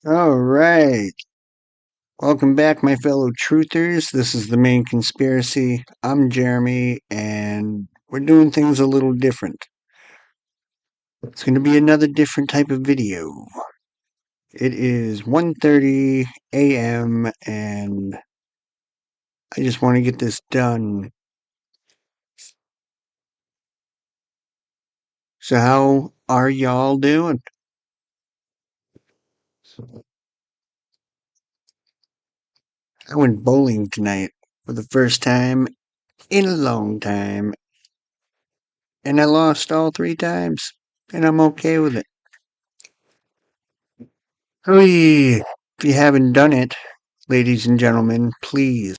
All right. Welcome back, my fellow truthers. This is the main conspiracy. I'm Jeremy, and we're doing things a little different. It's going to be another different type of video. It is 1:30 a.m., and I just want to get this done. So how are y'all doing? I went bowling tonight for the first time in a long time, and I lost all 3 times, and I'm okay with it. If you haven't done it, ladies and gentlemen, please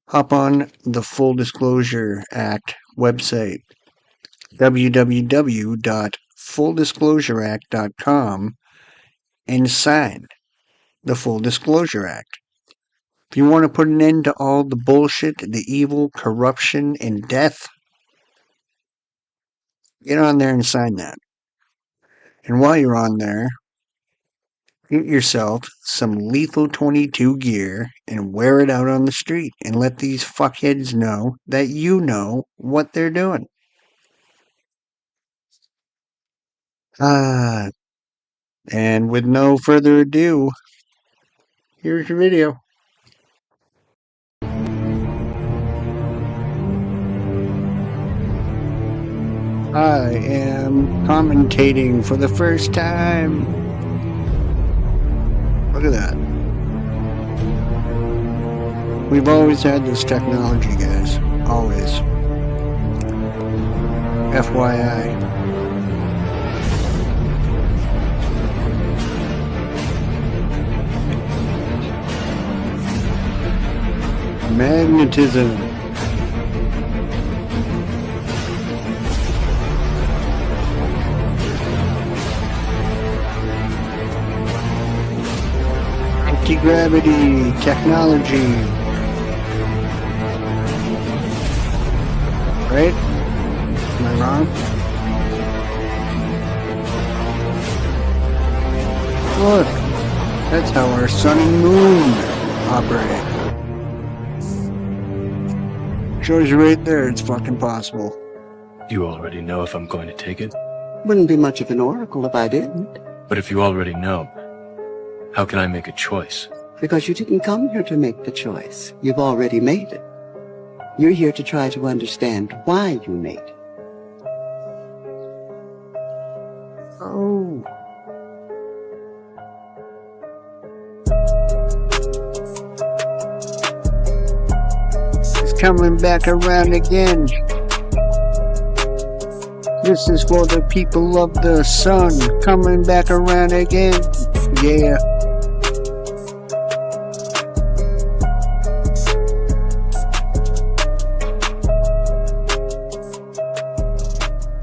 hop on the Full Disclosure Act website, www.fulldisclosureact.com, and sign the Full Disclosure Act. If you want to put an end to all the bullshit, the evil, corruption, and death, get on there and sign that. And while you're on there, get yourself some Lethal 22 gear and wear it out on the street and let these fuckheads know that you know what they're doing. And with no further ado, here's your video. I am commentating for the first time. Look at that. We've always had this technology, guys. Always. FYI. Magnetism. Anti-gravity technology. Right? Am I wrong? Look, that's how our sun and moon operate. Shows you right there, it's fucking possible. You already know if I'm going to take it? Wouldn't be much of an oracle if I didn't. But if you already know, how can I make a choice? Because you didn't come here to make the choice. You've already made it. You're here to try to understand why you made it. Oh. It's coming back around again. This is for the people of the sun, coming back around again. Yeah.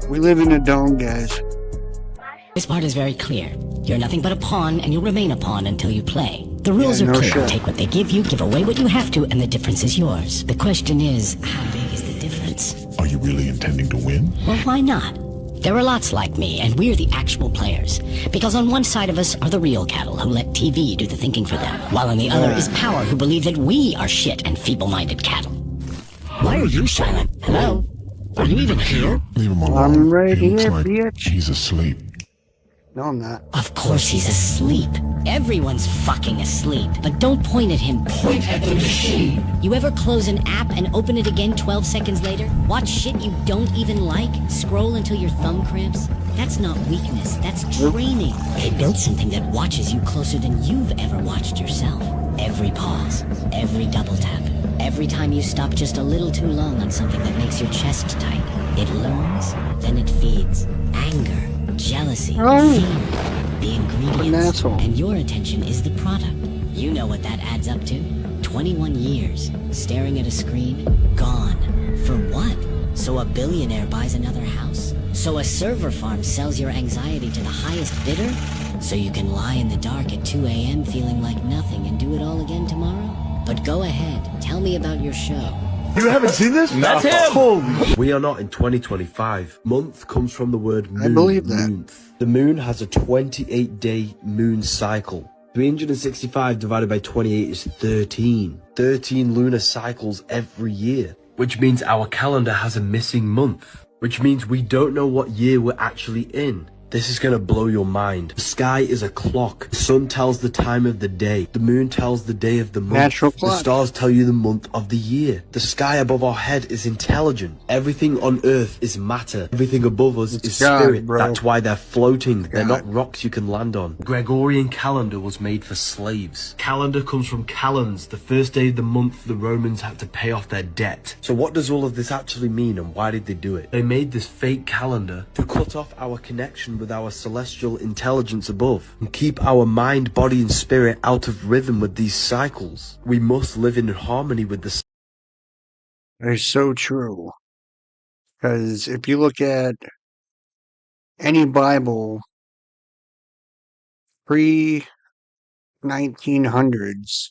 We live in a dome, guys. This part is very clear. You're nothing but a pawn, and you'll remain a pawn until you play. The rules are clear. Shit. Take what they give you, give away what you have to, and the difference is yours. The question is, how big is the difference? Are you really intending to win? Well, why not? There are lots like me, and we're the actual players. Because on one side of us are the real cattle who let TV do the thinking for them, while on the other is power who believe that we are shit and feeble-minded cattle. Why are you silent? Hello? Are you even here? Leave him alone. I'm right He looks here, like bitch. he's asleep. No, I'm not. Of course he's asleep. Everyone's fucking asleep. But don't point at him. Point at the machine. You ever close an app and open it again 12 seconds later? Watch shit you don't even like? Scroll until your thumb cramps? That's not weakness, that's training. They built something that watches you closer than you've ever watched yourself. Every pause, every double tap, every time you stop just a little too long on something that makes your chest tight. It learns, then it feeds. Anger, jealousy, fear, the ingredients, and your attention is the product. You know what that adds up to. 21 years, staring at a screen, gone. For what? So a billionaire buys another house? So a server farm sells your anxiety to the highest bidder? So you can lie in the dark at 2 a.m. feeling like nothing and do it all again tomorrow? But go ahead, tell me about your show. You haven't seen this? That's him! We are not in 2025. Month comes from the word moon. I believe that. Month. The moon has a 28-day moon cycle. 365 divided by 28 is 13. 13 lunar cycles every year. Which means our calendar has a missing month. Which means we don't know what year we're actually in. This is gonna blow your mind. The sky is a clock. The sun tells the time of the day. The moon tells the day of the month. Natural clock. The stars tell you the month of the year. The sky above our head is intelligent. Everything on earth is matter. Everything above us is God, spirit. bro. That's why they're floating. They're God. not rocks you can land on. Gregorian calendar was made for slaves. Calendar comes from calends. The first day of the month the Romans had to pay off their debt. So what does all of this actually mean, and why did they do it? They made this fake calendar to cut off our connection with our celestial intelligence above and keep our mind, body and spirit out of rhythm with these cycles. We must live in harmony with the That is so true. Because if you look at any Bible pre-1900s,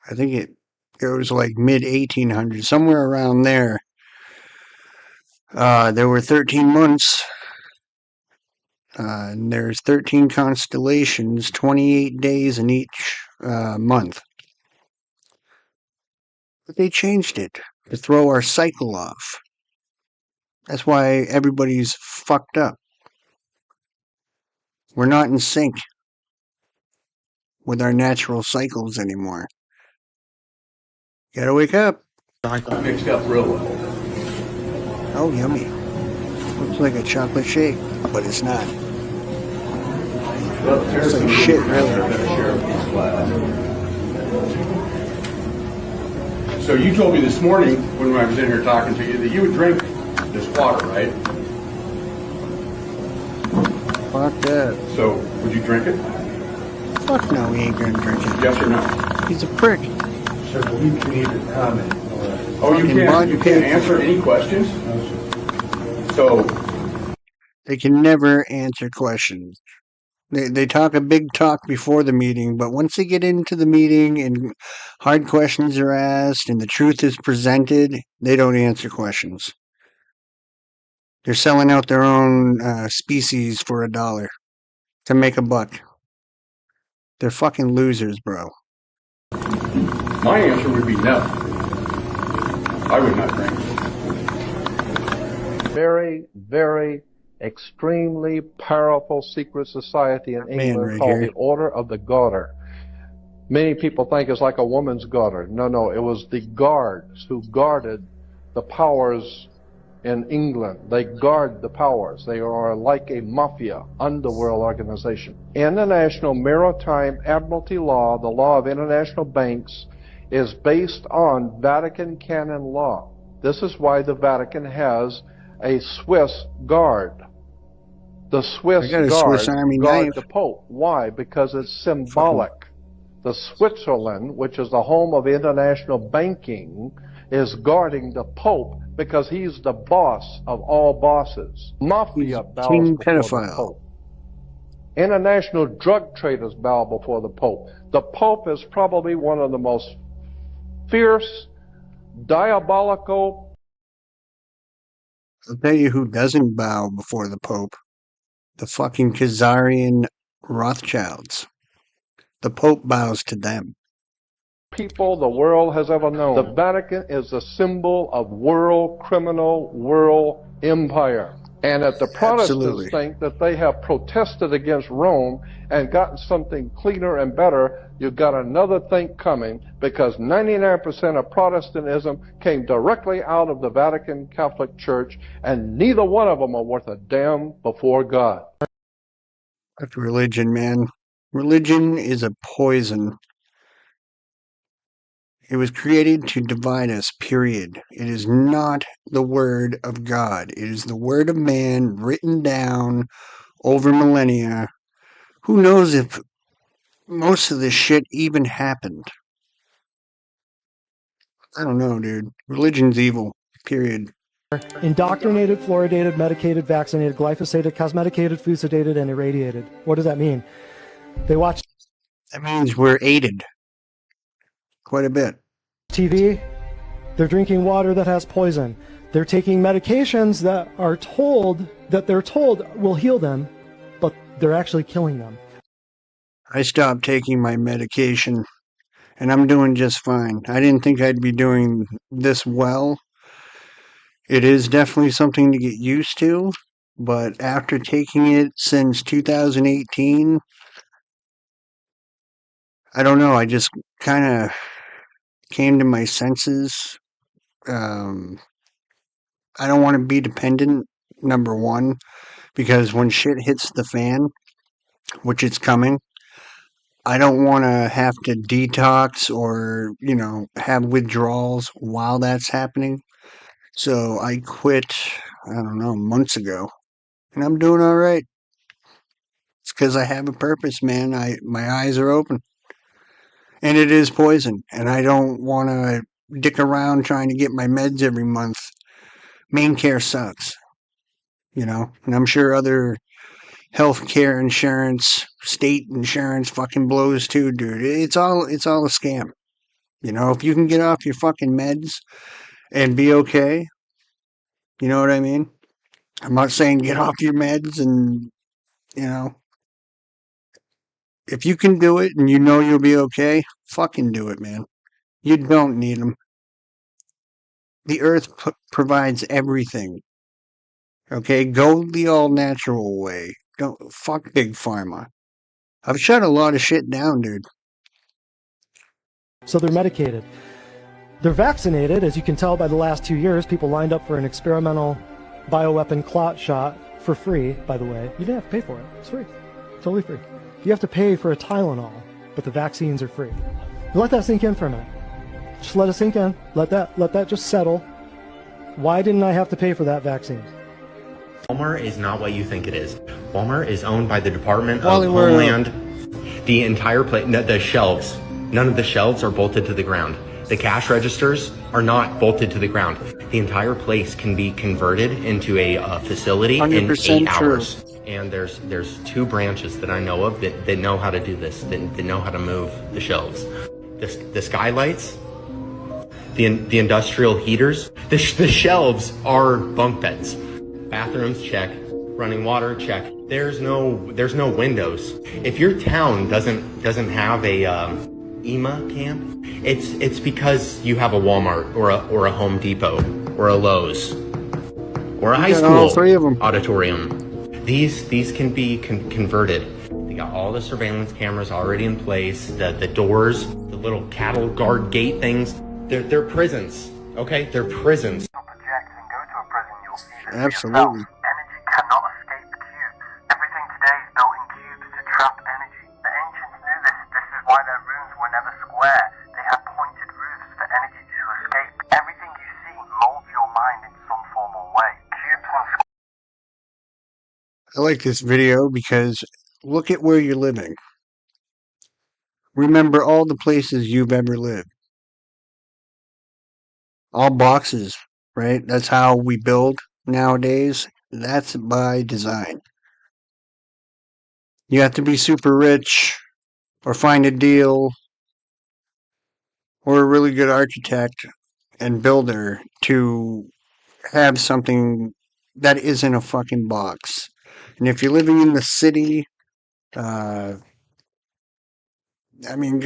I think it goes like mid-1800s, somewhere around there. There were 13 months, and there's 13 constellations, 28 days in each month. But they changed it to throw our cycle off. That's why everybody's fucked up. We're not in sync with our natural cycles anymore. Gotta wake up. cycle. Mixed up real well. Oh, yummy. Looks like a chocolate shake, but it's not. It's like shit, really. So you told me this morning when I was in here talking to you that you would drink this water, right? Fuck that. So would you drink it? Fuck no, he ain't gonna drink it. Yes or no? He's a prick. Sir, we can either comment or... Oh, you Fucking bud can't pig. answer any questions? No, sir. So, They can never answer questions. They talk a big talk before the meeting, but once they get into the meeting and hard questions are asked and the truth is presented, they don't answer questions. They're selling out their own species for $1 to make a buck. They're fucking losers, bro. my answer would be no. I would not drink it. Very, very extremely powerful secret society in England right called here. the Order of the Garter. Many people think it's like a woman's garter. No, it was the guards who guarded the powers in England. They guard the powers. They are like a mafia, underworld organization. International Maritime Admiralty law, the law of international banks, is based on Vatican canon law. This is why the Vatican has a Swiss guard. The Swiss I got a guard Swiss Army guard knife. the Pope. Why? Because it's symbolic. The Switzerland, which is the home of international banking, is guarding the Pope because he's the boss of all bosses. Mafia bows king before the pedophile. Pope. International drug traders bow before the Pope. The Pope is probably one of the most fierce, diabolical. I'll tell you who doesn't bow before the Pope. The fucking Khazarian Rothschilds. The Pope bows to them. People the world has ever known. The Vatican is the symbol of world criminal, world empire. And if the Protestants Absolutely. think that they have protested against Rome and gotten something cleaner and better, you've got another thing coming, because 99% of Protestantism came directly out of the Vatican Catholic Church, and neither one of them are worth a damn before God. That's religion, man. Religion is a poison. It was created to divide us, period. It is not the word of God. It is the word of man written down over millennia. Who knows if most of this shit even happened? I don't know, dude. Religion's evil, period. Indoctrinated, fluoridated, medicated, vaccinated, glyphosated, cosmeticated, food sedated, and irradiated. What does that mean? They watch That means we're aided quite a bit. TV, they're drinking water that has poison. They're taking medications that they're told will heal them, but they're actually killing them. I stopped taking my medication, and I'm doing just fine. I didn't think I'd be doing this well. It is definitely something to get used to, but after taking it since 2018, I don't know, I just kind of came to my senses. I don't want to be dependent, number one, because when shit hits the fan, which it's coming, I don't want to have to detox or, have withdrawals while that's happening. So I quit, I don't know, months ago, and I'm doing all right. It's because I have a purpose, man. My eyes are open, and it is poison, and I don't want to dick around trying to get my meds every month. Main care sucks, and I'm sure other healthcare insurance, state insurance fucking blows too, dude. It's all a scam. If you can get off your fucking meds and be okay, you know what I mean? I'm not saying get off your meds and, you know, if you can do it and you know you'll be okay, fucking do it, man. You don't need them. The earth provides everything. Okay, go the all natural way. Don't fuck big pharma. I've shut a lot of shit down, dude. So they're medicated. They're vaccinated, as you can tell by the last 2 years. People lined up for an experimental bioweapon clot shot for free, by the way. You didn't have to pay for it. It's free. Totally free. You have to pay for a Tylenol, but the vaccines are free. Let that sink in for a minute. Just let it sink in. Let that just settle. Why didn't I have to pay for that vaccine? Walmart is not what you think it is. Walmart is owned by the Department of Homeland. The entire place, the shelves, none of the shelves are bolted to the ground. The cash registers are not bolted to the ground. The entire place can be converted into a facility in 8 hours. And there's 2 branches that I know of that know how to do this, that know how to move the shelves. The skylights, the industrial heaters, the shelves are bunk beds. Bathrooms, check. Running water, check. There's no windows. If your town doesn't have a EMA camp, it's because you have a Walmart or a Home Depot or a Lowe's or a high school auditorium. These can be converted. They got all the surveillance cameras already in place. The doors, the little cattle guard gate things. They're prisons. Okay, they're prisons. Absolutely. Energy cannot escape cubes. Everything today is built in cubes to trap energy. The ancients knew this. This is why their rooms were never square. They had pointed roofs for energy to escape. Everything you see molds your mind in some form or way. Cubes and I like this video because look at where you're living. Remember all the places you've ever lived. All boxes, right? That's how we build nowadays. That's by design. You have to be super rich or find a deal or a really good architect and builder to have something that isn't a fucking box. And if you're living in the city, good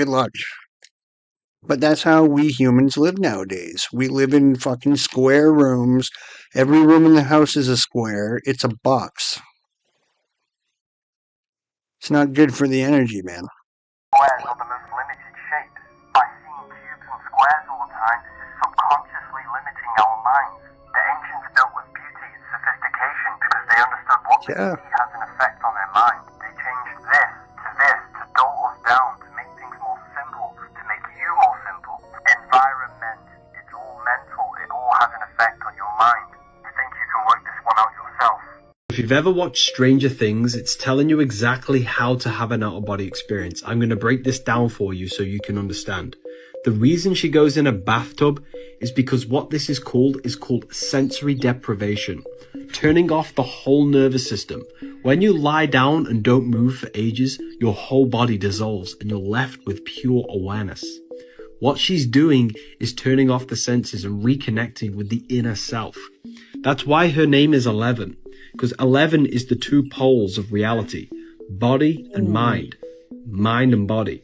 luck. But that's how we humans live nowadays. We live in fucking square rooms. Every room in the house is a square. It's a box. It's not good for the energy, man. squares are the most limited shapes. By seeing cubes and squares all the time, this is subconsciously limiting our minds. The ancients built with beauty and sophistication because they understood what they see has an effect on their mind. They changed this to dull us down, to make things more simple, to make you more simple. Environment, it's all mental. It all has an effect on your mind. You think you can work this one out yourself? If you've ever watched Stranger Things, it's telling you exactly how to have an out-of-body experience. I'm going to break this down for you so you can understand. The reason she goes in a bathtub is because what this is called sensory deprivation, turning off the whole nervous system. When you lie down and don't move for ages, your whole body dissolves and you're left with pure awareness. What she's doing is turning off the senses and reconnecting with the inner self. That's why her name is 11, because 11 is the two poles of reality, body and mind and body.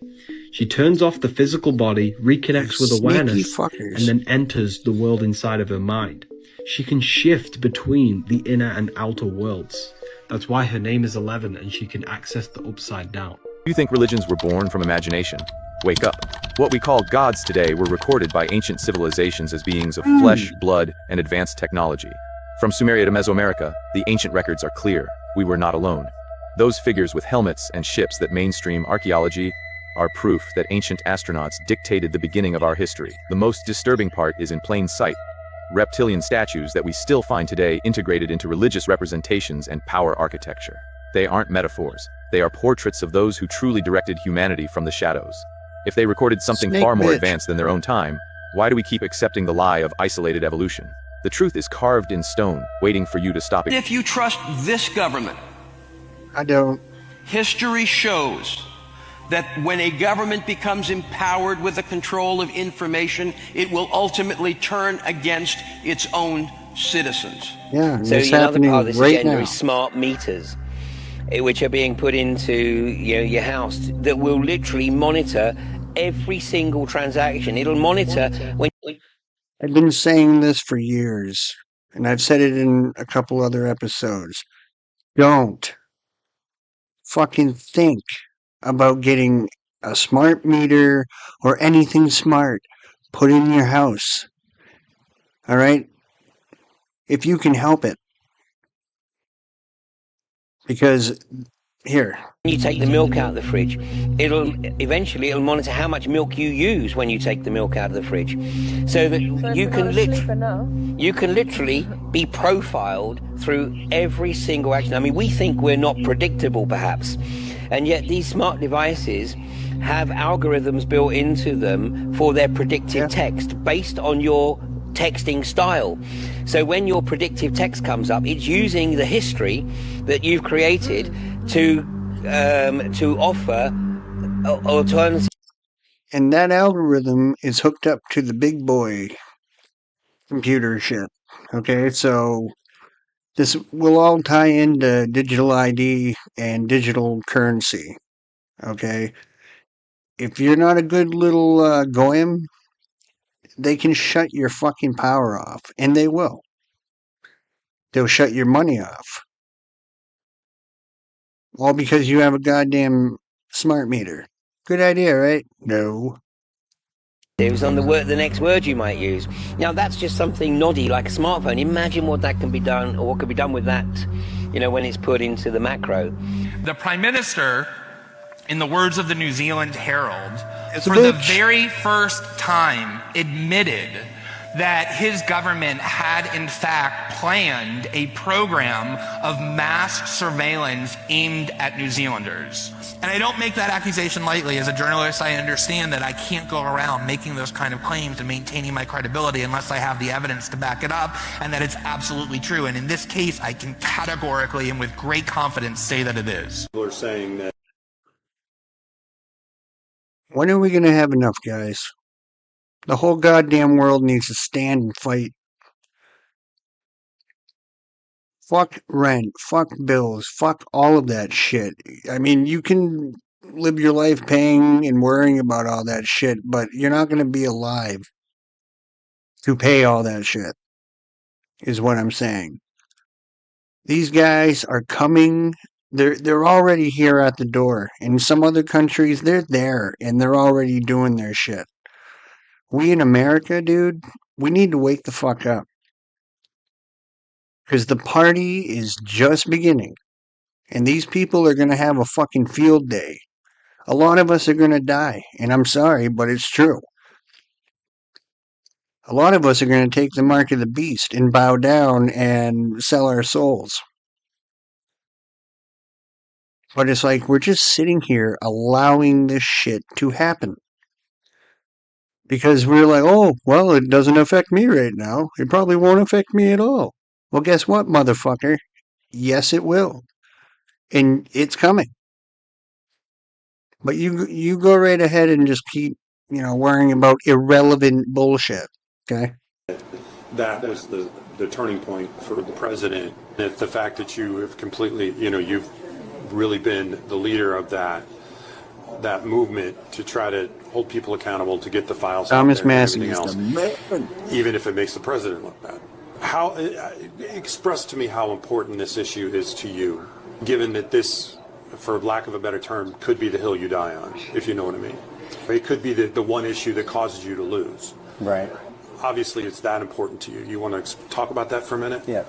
She turns off the physical body, reconnects with awareness, and then enters the world inside of her mind. She can shift between the inner and outer worlds. That's why her name is 11, and she can access the upside down. You think religions were born from imagination? Wake up. What we call gods today were recorded by ancient civilizations as beings of flesh, blood, and advanced technology. From Sumeria to Mesoamerica, the ancient records are clear. We were not alone. Those figures with helmets and ships that mainstream archaeology are proof that ancient astronauts dictated the beginning of our history. The most disturbing part is in plain sight. Reptilian statues that we still find today integrated into religious representations and power architecture. They aren't metaphors. They are portraits of those who truly directed humanity from the shadows. If they recorded something far more advanced than their own time, why do we keep accepting the lie of isolated evolution? The truth is carved in stone, waiting for you to stop it. If you trust this government, I don't. History shows that when a government becomes empowered with the control of information, it will ultimately turn against its own citizens. Yeah, so it's another happening part of this right agenda now. is smart meters, which are being put into your house that will literally monitor every single transaction. It'll monitor when. I've been saying this for years, and I've said it in a couple other episodes. Don't fucking think about getting a smart meter or anything smart put in your house. All right? If you can help it. Because, here. When you take the milk out of the fridge, it'll monitor how much milk you use when you take the milk out of the fridge, so that you can literally be profiled through every single action. I mean, we think we're not predictable, perhaps, and yet these smart devices have algorithms built into them for their predictive text based on your texting style. So when your predictive text comes up, it's using the history that you've created to offer alternatives. And that algorithm is hooked up to the big boy computer shit. Okay, so this will all tie into digital ID and digital currency. Okay, if you're not a good little goyim, they can shut your fucking power off, and they will. They'll shut your money off. All because you have a goddamn smart meter. Good idea, right? No. It was on the next word you might use. Now that's just something noddy like a smartphone. Imagine what that can be done, or what could be done with that, when it's put into the macro. The Prime Minister, in the words of the New Zealand Herald, for the very first time admitted that his government had in fact planned a program of mass surveillance aimed at New Zealanders. And I don't make that accusation lightly. As a journalist, I understand that I can't go around making those kind of claims and maintaining my credibility unless I have the evidence to back it up, and that it's absolutely true. And in this case, I can categorically and with great confidence say that it is. People are saying that. When are we going to have enough, guys? The whole goddamn world needs to stand and fight. Fuck rent, fuck bills, fuck all of that shit. I mean, you can live your life paying and worrying about all that shit, but you're not going to be alive to pay all that shit, is what I'm saying. These guys are coming. They're already here at the door. In some other countries, they're there, and they're already doing their shit. We in America, dude, we need to wake the fuck up. Because the party is just beginning. And these people are going to have a fucking field day. A lot of us are going to die. And I'm sorry, but it's true. A lot of us are going to take the mark of the beast and bow down and sell our souls. But it's like we're just sitting here allowing this shit to happen. Because we're like, oh, well, it doesn't affect me right now. It probably won't affect me at all. Well, guess what, motherfucker? Yes, it will. And it's coming. But you go right ahead and just keep, worrying about irrelevant bullshit. Okay? That was the turning point for the president. The fact that you have completely, you've really been the leader of that movement to try to hold people accountable, to get the files Thomas out there Massey and is everything the else, man. even if it makes the president look bad. How express to me how important this issue is to you, given that this, for lack of a better term, could be the hill you die on, if you know what I mean. It could be the one issue that causes you to lose. Right. Obviously, it's that important to you. You want to talk about that for a minute? Yeah.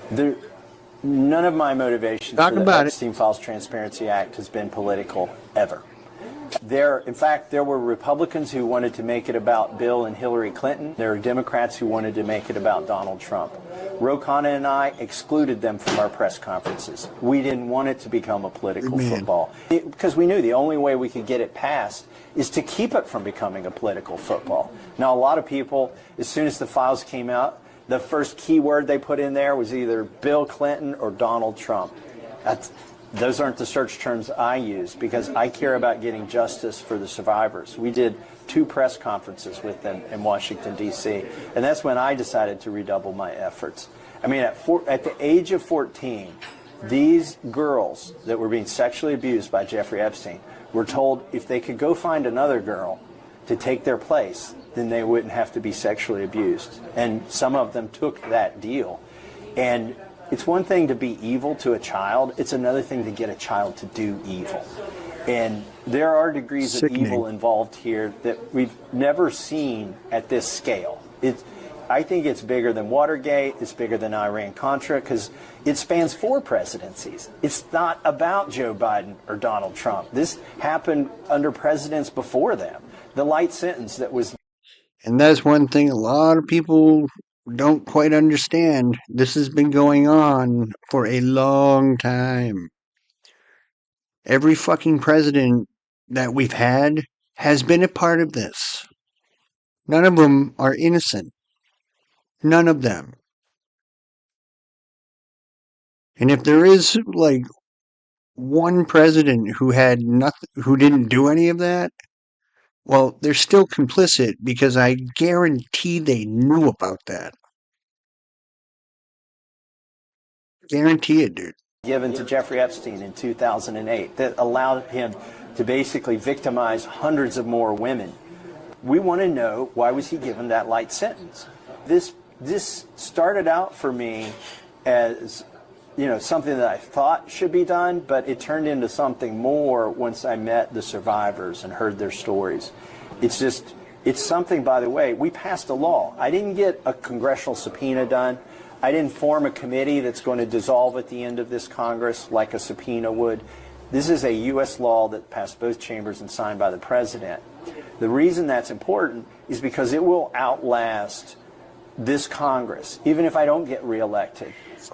None of my motivations for the Epstein Files Transparency Act has been political, ever. In fact, there were Republicans who wanted to make it about Bill and Hillary Clinton. There were Democrats who wanted to make it about Donald Trump. Ro Khanna and I excluded them from our press conferences. We didn't want it to become a political football, because we knew the only way we could get it passed is to keep it from becoming a political football. Now, a lot of people, as soon as the files came out, the first keyword they put in there was either Bill Clinton or Donald Trump. Those aren't the search terms I use, because I care about getting justice for the survivors. We did 2 press conferences with them in Washington, D.C., and that's when I decided to redouble my efforts. I mean, at the age of 14, these girls that were being sexually abused by Jeffrey Epstein were told if they could go find another girl to take their place, then they wouldn't have to be sexually abused. And some of them took that deal. And it's one thing to be evil to a child. It's another thing to get a child to do evil. And there are degrees of evil involved here that we've never seen at this scale. I think it's bigger than Watergate. It's bigger than Iran-Contra, because it spans 4 presidencies. It's not about Joe Biden or Donald Trump. This happened under presidents before them. The light sentence that was... And that's one thing a lot of people don't quite understand. This has been going on for a long time. Every fucking president that we've had has been a part of this. None of them are innocent. None of them. And if there is like one president who had nothing, who didn't do any of that, well, they're still complicit, because I guarantee they knew about that. Guarantee it, dude. Given to Jeffrey Epstein in 2008 that allowed him to basically victimize hundreds of more women. We want to know, why was he given that light sentence? This started out for me as, something that I thought should be done, but it turned into something more once I met the survivors and heard their stories. It's something, by the way, we passed a law. I didn't get a congressional subpoena done. I didn't form a committee that's going to dissolve at the end of this Congress like a subpoena would. This is a U.S. law that passed both chambers and signed by the president. The reason that's important is because it will outlast this Congress. Even if I don't get reelected,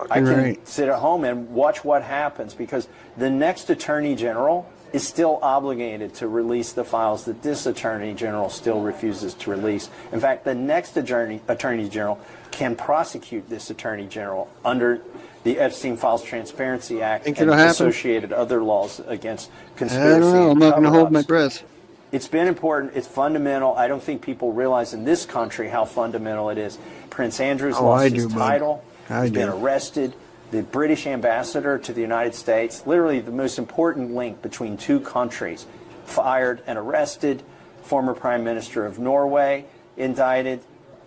I can sit at home and watch what happens, because the next Attorney General is still obligated to release the files that this Attorney General still refuses to release. In fact, the next Attorney General can prosecute this Attorney General under the Epstein Files Transparency Act and associated other laws against conspiracy. I don't know. I'm not going to hold my breath. It's been important. It's fundamental. I don't think people realize in this country how fundamental it is. Prince Andrew's lost his title. He's been arrested. The British ambassador to the United States, literally the most important link between 2 countries, fired and arrested. Former Prime Minister of Norway indicted.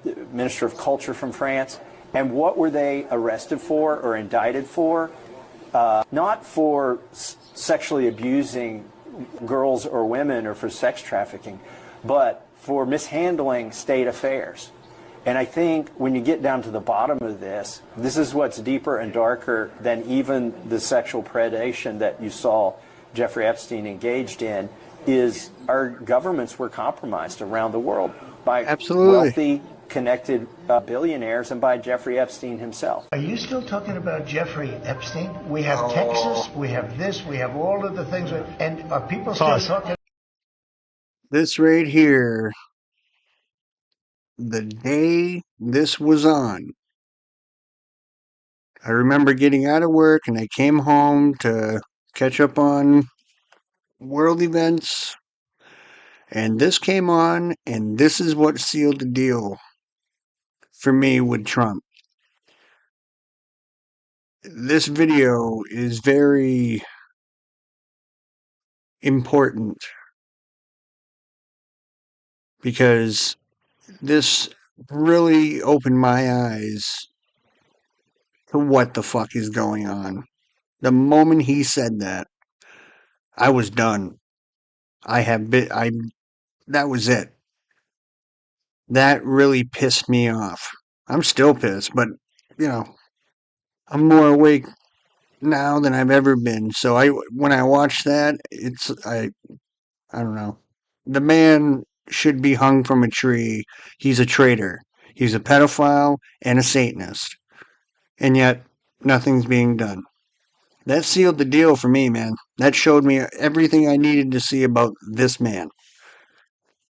The Minister of Culture from France. And what were they arrested for or indicted for? Not for sexually abusing girls or women or for sex trafficking, but for mishandling state affairs. And I think when you get down to the bottom of this is what's deeper and darker than even the sexual predation that you saw Jeffrey Epstein engaged in, is our governments were compromised around the world by wealthy, connected billionaires and by Jeffrey Epstein himself. Are you still talking about Jeffrey Epstein? We have Texas, we have this, we have all of the things, and are people still talking? This right here, the day this was on, I remember getting out of work and I came home to catch up on world events, And this came on, and this is what sealed the deal for me with Trump. This video is very important because this really opened my eyes to what the fuck is going on. The moment he said that, I was done. That was it. That really pissed me off. I'm still pissed, but, you know, I'm more awake now than I've ever been. So when I watch that, I don't know. The man should be hung from a tree. He's a traitor. He's a pedophile and a Satanist. And yet, nothing's being done. That sealed the deal for me, man. That showed me everything I needed to see about this man.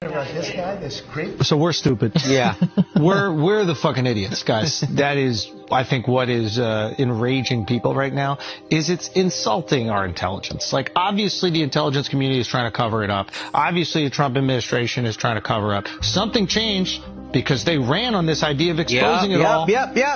This guy, this creep. So we're stupid. Yeah. We're the fucking idiots, guys. That is, I think, what is enraging people right now is it's insulting our intelligence. Like, obviously the intelligence community is trying to cover it up. Obviously the Trump administration is trying to cover up. Something changed because they ran on this idea of exposing it all.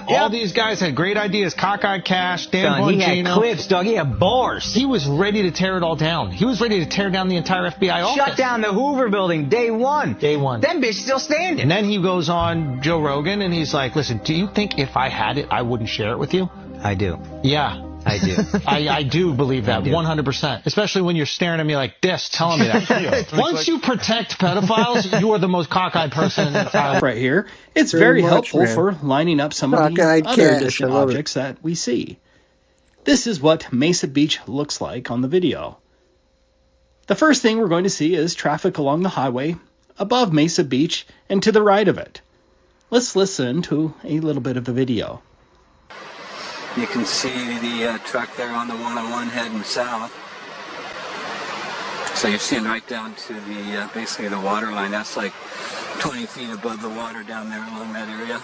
All these guys had great ideas. Cockeyed Cash, Dan Bongino. He had clips, dog. He had bars. He was ready to tear it all down. He was ready to tear down the entire FBI office. Shut down the Hoover building day one. Day one. That bitch still standing. And then he goes on Joe Rogan and he's like, listen, do you think if I had it, I wouldn't share it with you? I do. Yeah. I do. I do believe that 100%. Especially when you're staring at me like this, telling me that. Once you protect pedophiles, you are the most cockeyed person in the entire right here. It's very helpful for lining up some of the other distant objects that we see. This is what Mesa Beach looks like on the video. The first thing we're going to see is traffic along the highway above Mesa Beach and to the right of it. Let's listen to a little bit of the video. You can see the truck there on the 101 heading south. So you're seeing right down to the basically the water line. That's like 20 feet above the water down there along that area.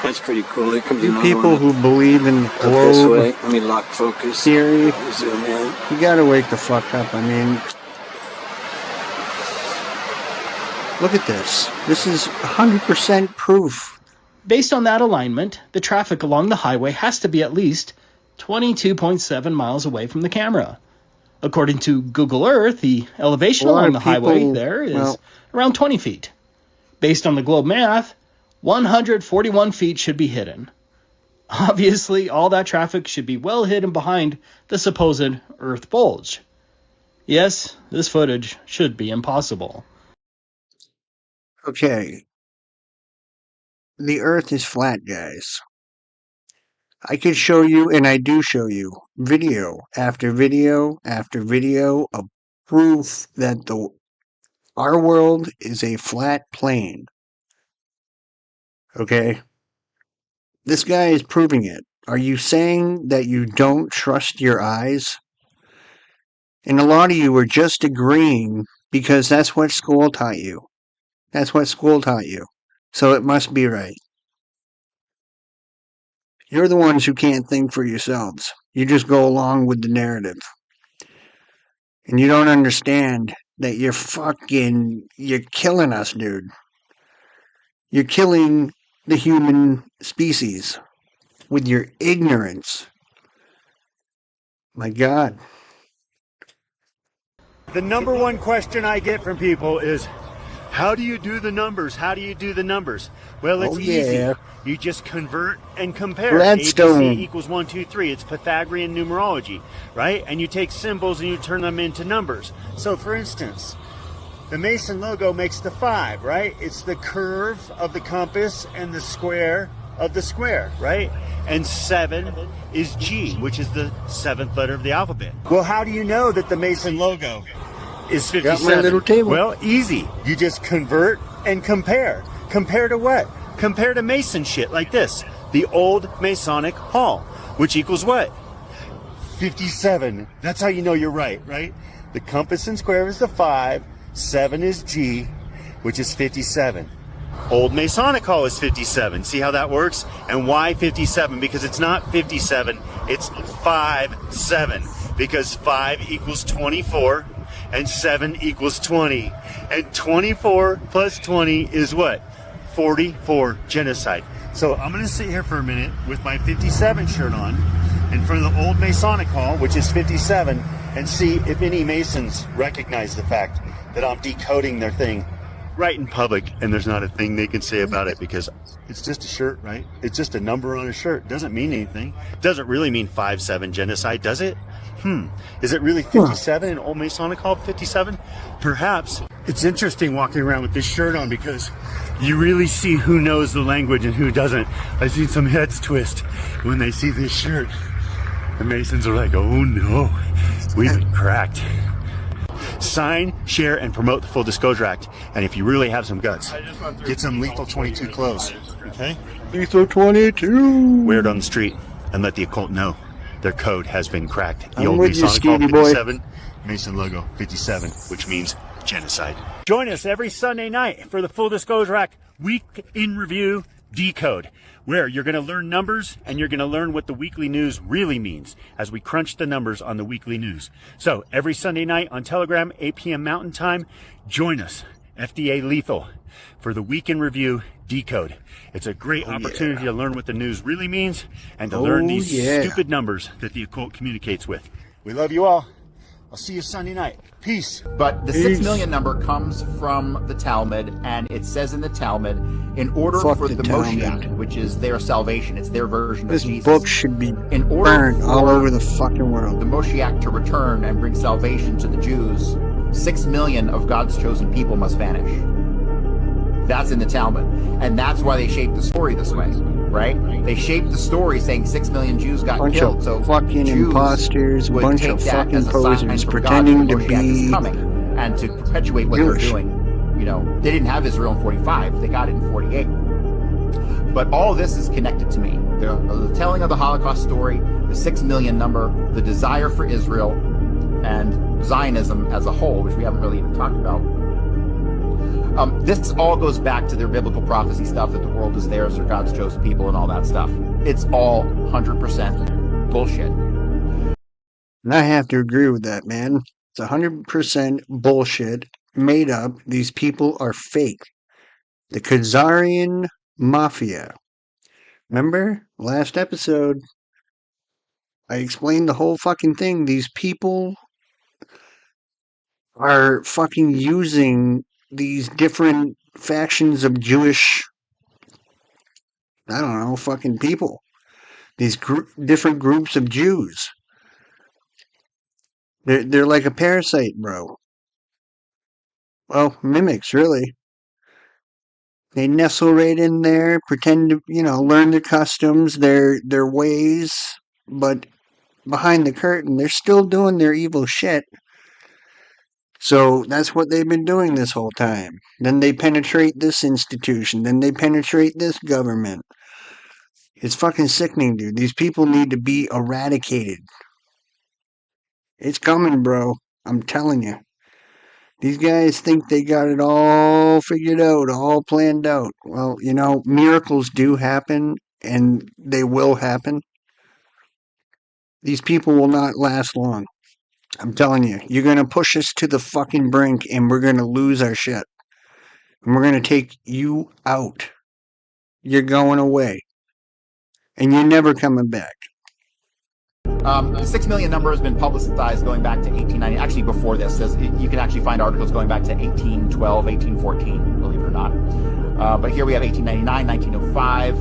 That's pretty cool. Here comes another people who believe in this globe way. Let me lock focus. theory, Zoom in. you gotta wake the fuck up. I mean, look at this. This is 100% proof. Based on that alignment, the traffic along the highway has to be at least 22.7 miles away from the camera. According to Google Earth, the elevation along the highway there is around 20 feet. Based on the globe math, 141 feet should be hidden. Obviously, all that traffic should be well hidden behind the supposed Earth bulge. Yes, this footage should be impossible. Okay. The Earth is flat, guys. I could show you, and I do show you, video after video after video of proof that our world is a flat plane. Okay? This guy is proving it. Are you saying that you don't trust your eyes? And a lot of you are just agreeing because that's what school taught you. That's what school taught you. So it must be right. You're the ones who can't think for yourselves. You just go along with the narrative. And you don't understand that you're killing us, dude. You're killing the human species with your ignorance. My God. The number one question I get from people is, how do you do the numbers? How do you do the numbers? Well, it's easy. You just convert and compare. Gladstone. ABC equals 1, 2, 3. It's Pythagorean numerology, right? And you take symbols and you turn them into numbers. So, for instance, the Mason logo makes the 5, right? It's the curve of the compass and the square of the square, right? And 7 is G, which is the 7th letter of the alphabet. Well, how do you know that the Mason logo is 57? Got my little table. Well, easy. You just convert and compare. Compare to what? Compare to Mason shit like this. The old Masonic Hall, which equals what? 57. That's how you know you're right? The compass and square is the 5. 7 is G, which is 57. Old Masonic Hall is 57. See how that works? And why 57? Because it's not 57, It's 5-7 because 5 equals 24 and 7 equals 20. And 24 plus 20 is what? 44 genocide. So I'm going to sit here for a minute with my 57 shirt on in front of the old Masonic Hall, which is 57, and see if any Masons recognize the fact that I'm decoding their thing right in public, and there's not a thing they can say about it because it's just a shirt, right? It's just a number on a shirt. It doesn't mean anything. It doesn't really mean 5-7 genocide, does it? Is it really 57 in Old Masonic Hall 57? Perhaps. It's interesting walking around with this shirt on because you really see who knows the language and who doesn't. I've seen some heads twist when they see this shirt. The Masons are like, oh no, we've been cracked. Sign, share, and promote the Full Disclosure Act. And if you really have some guts, get some Lethal 22 clothes, okay? Lethal 22. Wear it on the street and let the occult know their code has been cracked. The I'm old with you, Masonic Hall Skeevy boy. 57, Mason logo 57, which means genocide. Join us every Sunday night for the Full Disclosure Act Week in Review Decode, where you're going to learn numbers and you're going to learn what the weekly news really means as we crunch the numbers on the weekly news. So every Sunday night on Telegram, 8 p.m. Mountain Time, join us, FDA Lethal, for the Week in Review Decode. It's a great opportunity to learn what the news really means and to learn these stupid numbers that the occult communicates with. We love you all. I'll see you Sunday night. Peace. But the 6 million number comes from the Talmud, and it says in the Talmud, in order for the Moshiach, which is their salvation, it's their version of Jesus. This book should be in order burned all over the fucking world. The Moshiach to return and bring salvation to the Jews, 6 million of God's chosen people must vanish. That's in the Talmud. And that's why they shaped the story this way, right? They shaped the story saying 6 million Jews got killed. So fucking Jews imposters, would bunch take of that fucking as a sign posers from pretending God to that the Moshiach is be coming, and to perpetuate what Jewish. they're doing. You know, they didn't have Israel in 45, they got it in 48. But all this is connected to me. The telling of the Holocaust story, the 6 million number, the desire for Israel, and Zionism as a whole, which we haven't really even talked about. This all goes back to their biblical prophecy stuff, that the world is theirs, they're God's chosen people, and all that stuff. It's all 100% bullshit. And I have to agree with that, man. It's 100% bullshit, made up. These people are fake. The Khazarian Mafia. Remember? Last episode, I explained the whole fucking thing. These people are fucking using these different factions of Jewish, I don't know, fucking people. These different groups of Jews. They're like a parasite, bro. Well, mimics, really. They nestle right in there, pretend to, learn their customs, their ways, but behind the curtain, they're still doing their evil shit. So that's what they've been doing this whole time. Then they penetrate this institution. Then they penetrate this government. It's fucking sickening, dude. These people need to be eradicated. It's coming, bro. I'm telling you. These guys think they got it all figured out, all planned out. Well, miracles do happen, and they will happen. These people will not last long. I'm telling you. You're going to push us to the fucking brink, and we're going to lose our shit. And we're going to take you out. You're going away. And you're never coming back. The 6 million number has been publicized going back to 1890. Actually, before this, you can actually find articles going back to 1812, 1814, believe it or not. But here we have 1899, 1905,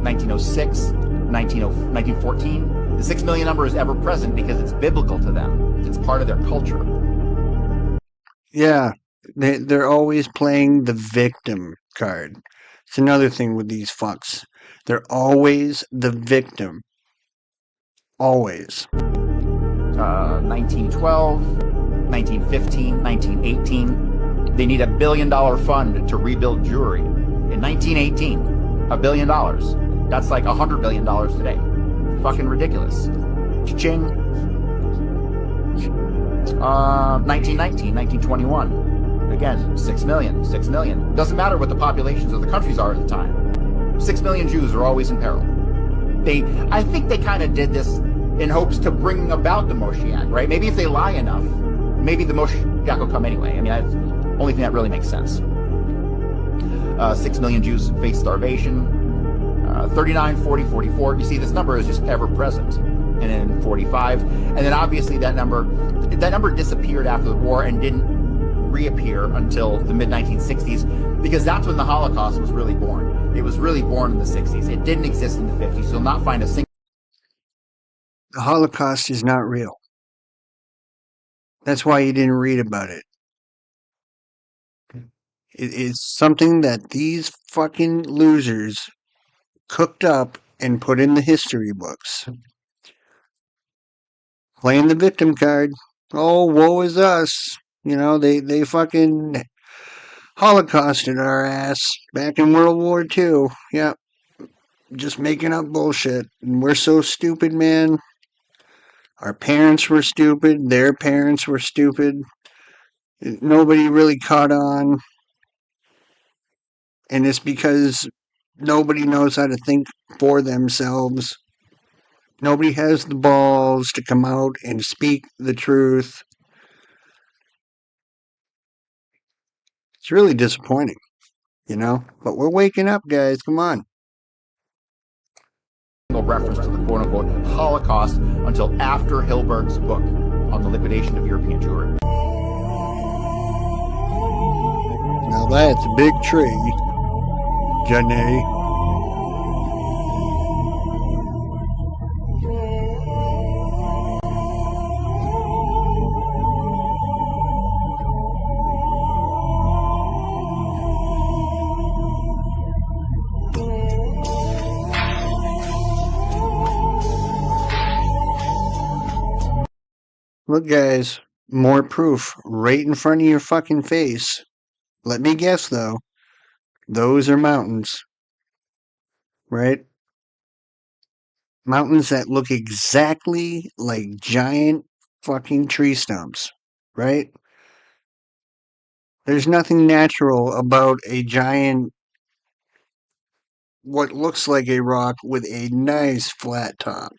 1906, 1914. The 6 million number is ever present because it's biblical to them. It's part of their culture. Yeah, they're always playing the victim card. It's another thing with these fucks. They're always the victim. Always. 1912, 1915, 1918. They need $1 billion fund to rebuild Jewry. In 1918, $1 billion. That's like $100 billion today. Fucking ridiculous. Cha-ching. 1919, 1921. Again, 6 million, 6 million. Doesn't matter what the populations of the countries are at the time. 6 million Jews are always in peril. I think they kind of did this in hopes to bring about the Moshiach, right? Maybe if they lie enough, maybe the Moshiach will come anyway. I mean, that's the only thing that really makes sense. 6 million Jews face starvation. 39, 40, 44. You see, this number is just ever present. And then 45. And then obviously that number disappeared after the war and didn't reappear until the mid-1960s, because that's when the Holocaust was really born. It was really born in the 60s. It didn't exist in the 50s. You'll not find a single... The Holocaust is not real. That's why you didn't read about it. It's something that these fucking losers cooked up and put in the history books. Playing the victim card. Oh, woe is us. You know, they fucking Holocausted our ass back in World War II. Yep. Just making up bullshit. And we're so stupid, man. Our parents were stupid. Their parents were stupid. Nobody really caught on. And it's because nobody knows how to think for themselves. Nobody has the balls to come out and speak the truth. It's really disappointing, you know? But we're waking up, guys. Come on. Reference to the quote-unquote Holocaust until after Hilberg's book on the liquidation of European Jewry. Now that's a big tree, Johnny. Look, guys, more proof right in front of your fucking face. Let me guess, though. Those are mountains. Right? Mountains that look exactly like giant fucking tree stumps. Right? There's nothing natural about a giant, what looks like a rock with a nice flat top.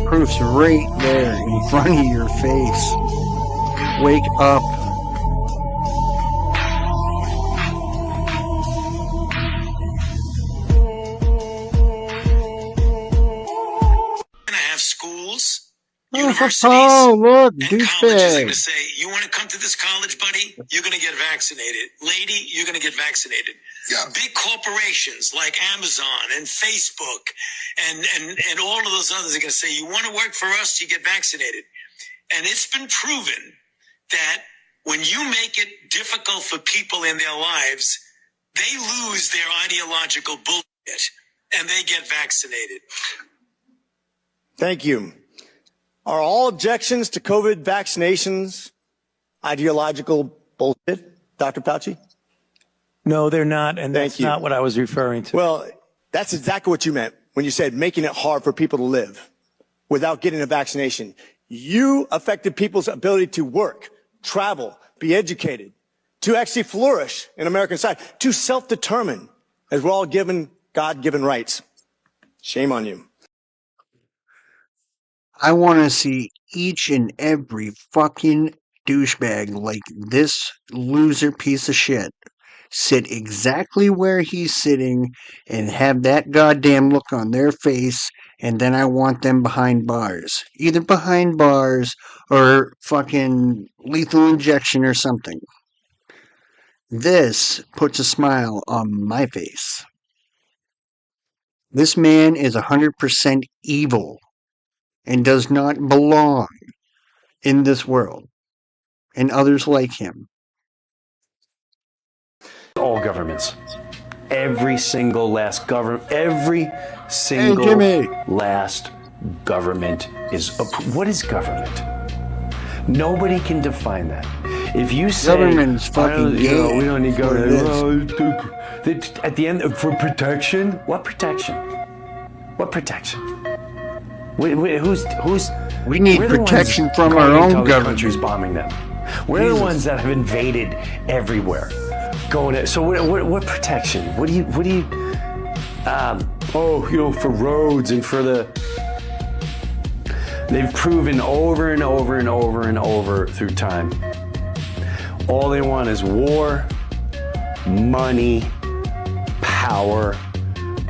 Proof's right there in front of your face. Wake up. Gonna have schools, universities, look, and colleges are douchebag. gonna say, you want to come to this college, buddy? You're gonna get vaccinated. Lady, you're gonna get vaccinated. Yeah. Big corporations like Amazon and Facebook and all of those others are gonna say, you want to work for us, you get vaccinated. And it's been proven that when you make it difficult for people in their lives, they lose their ideological bullshit and they get vaccinated. Thank you. Are all objections to COVID vaccinations ideological bullshit, Dr. Fauci? No, they're not, and that's not what I was referring to. Well, that's exactly what you meant when you said making it hard for people to live without getting a vaccination. You affected people's ability to work, travel, be educated, to actually flourish in American society, to self-determine, as we're all given God-given rights. Shame on you. I want to see each and every fucking douchebag like this loser piece of shit sit exactly where he's sitting and have that goddamn look on their face, and then I want them behind bars. Either behind bars or fucking lethal injection or something. This puts a smile on my face. This man is 100% evil and does not belong in this world, and others like him. All governments. Every single last government, every single last government is, what is government? Nobody can define that. If you say, government's fucking gay, we don't need government. At the end, for protection? What protection? What protection? We need protection from our own government. Countries bombing them. We're the ones that have invaded everywhere. going at. So what protection? What do you? For roads and for the. They've proven over and over and over and over through time. All they want is war, money, power,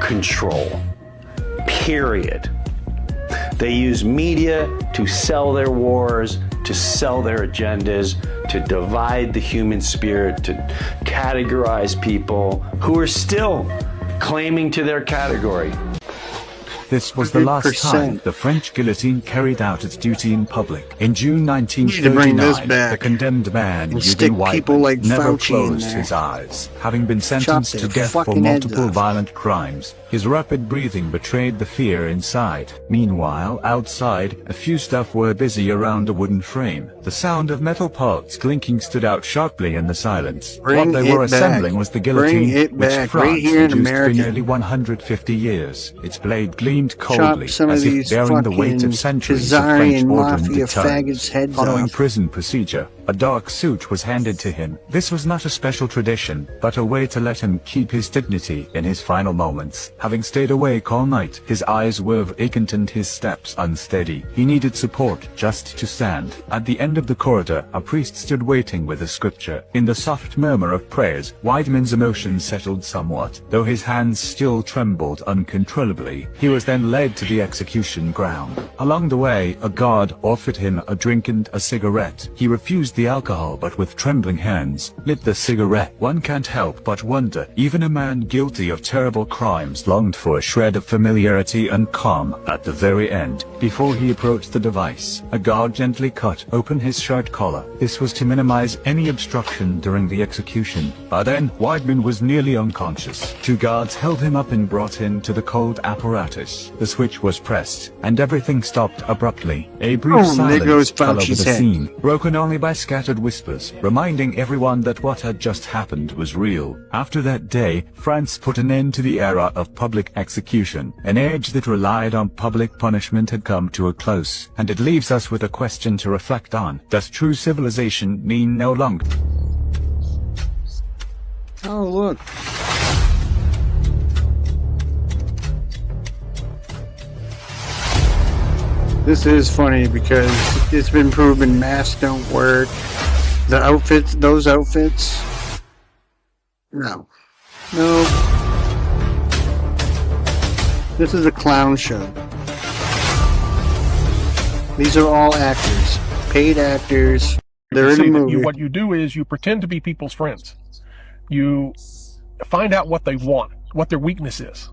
control. Period. They use media to sell their wars, to sell their agendas, to divide the human spirit, to categorize people who are still claiming to their category. This was the last time the French guillotine carried out its duty in public. In June 1939, the condemned man, Eugene Whiteman, never closed his eyes. Having been sentenced to death for multiple violent crimes, his rapid breathing betrayed the fear inside. Meanwhile, outside, a few staff were busy around a wooden frame. The sound of metal parts clinking stood out sharply in the silence. What they were assembling was the guillotine, which France had used for nearly 150 years. Its blade gleamed coldly, as if bearing the weight of centuries of French order and deterrence. Following prison procedure, a dark suit was handed to him. This was not a special tradition, but a way to let him keep his dignity in his final moments. Having stayed awake all night, his eyes were vacant and his steps unsteady. He needed support just to stand. At the end of the corridor, a priest stood waiting with a scripture. In the soft murmur of prayers, Weidmann's emotions settled somewhat, though his hands still trembled uncontrollably. He was then led to the execution ground. Along the way, a guard offered him a drink and a cigarette. He refused the alcohol, but with trembling hands lit the cigarette. One can't help but wonder, even a man guilty of terrible crimes longed for a shred of familiarity and calm at the very end. Before he approached the device, a guard gently cut open his shirt collar. This was to minimize any obstruction during the execution. By then, Weidmann was nearly unconscious. Two guards held him up and brought him to the cold apparatus. The switch was pressed, and everything stopped abruptly. A brief silence fell over the scene, broken only by scattered whispers, reminding everyone that what had just happened was real. After that day, France put an end to the era of public execution. An age that relied on public punishment had come to a close, and it leaves us with a question to reflect on. Does true civilization mean no longer? Oh, look. This is funny because it's been proven masks don't work. The outfits, those outfits, no. This is a clown show. These are all actors, paid actors. They're in a movie. What you do is you pretend to be people's friends. You find out what they want, what their weakness is,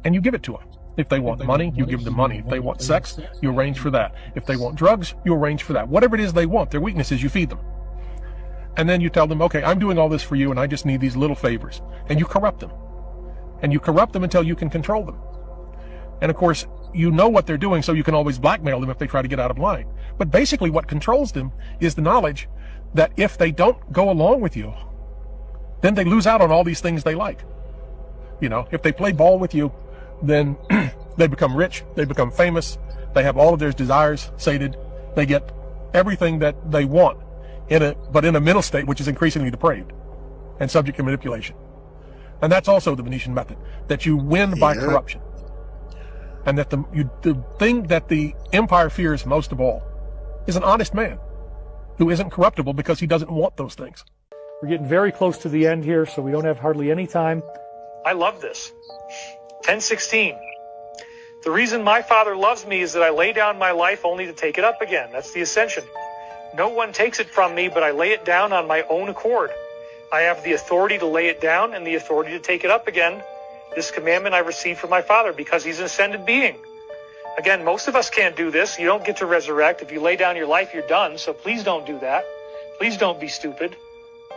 and you give it to them. If they want money, you give them money. If they want sex, you arrange for that. If they want drugs, you arrange for that. Whatever it is they want, their weakness is, you feed them. And then you tell them, okay, I'm doing all this for you and I just need these little favors. And you corrupt them. And you corrupt them until you can control them. And of course, you know what they're doing, so you can always blackmail them if they try to get out of line. But basically what controls them is the knowledge that if they don't go along with you, then they lose out on all these things they like. You know, if they play ball with you, then they become rich, they become famous, they have all of their desires sated, they get everything that they want, but in a mental state which is increasingly depraved and subject to manipulation. And that's also the Venetian method, that you win by corruption. And that the thing that the empire fears most of all is an honest man who isn't corruptible because he doesn't want those things. We're getting very close to the end here, so we don't have hardly any time. I love this. 10:16. The reason my Father loves me is that I lay down my life only to take it up again. That's the ascension. No one takes it from me, but I lay it down on my own accord. I have the authority to lay it down and the authority to take it up again. This commandment I received from my Father because he's an ascended being. Again, most of us can't do this. You don't get to resurrect. If you lay down your life, you're done. So please don't do that. Please don't be stupid.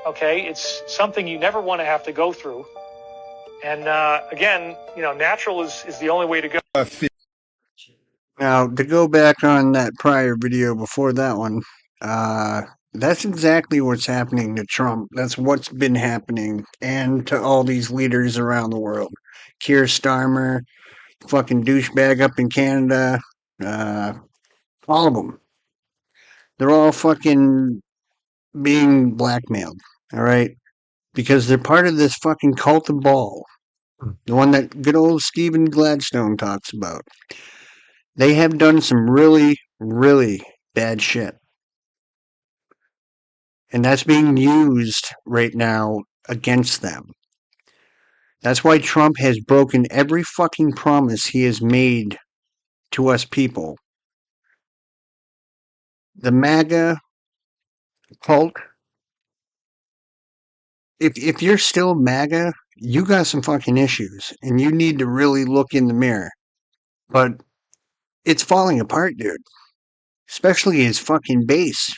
Okay? It's something you never want to have to go through. And again, you know, natural is the only way to go. Now, to go back on that prior video before that one, that's exactly what's happening to Trump. That's what's been happening, and to all these leaders around the world. Keir Starmer, fucking douchebag up in Canada, all of them. They're all fucking being blackmailed, all right? because they're part of this fucking cult of ball. The one that good old Stephen Gladstone talks about. They have done some really, really bad shit. And that's being used right now against them. That's why Trump has broken every fucking promise he has made to us people. The MAGA cult, if you're still MAGA, you got some fucking issues, and you need to really look in the mirror. But it's falling apart, dude. Especially his fucking base.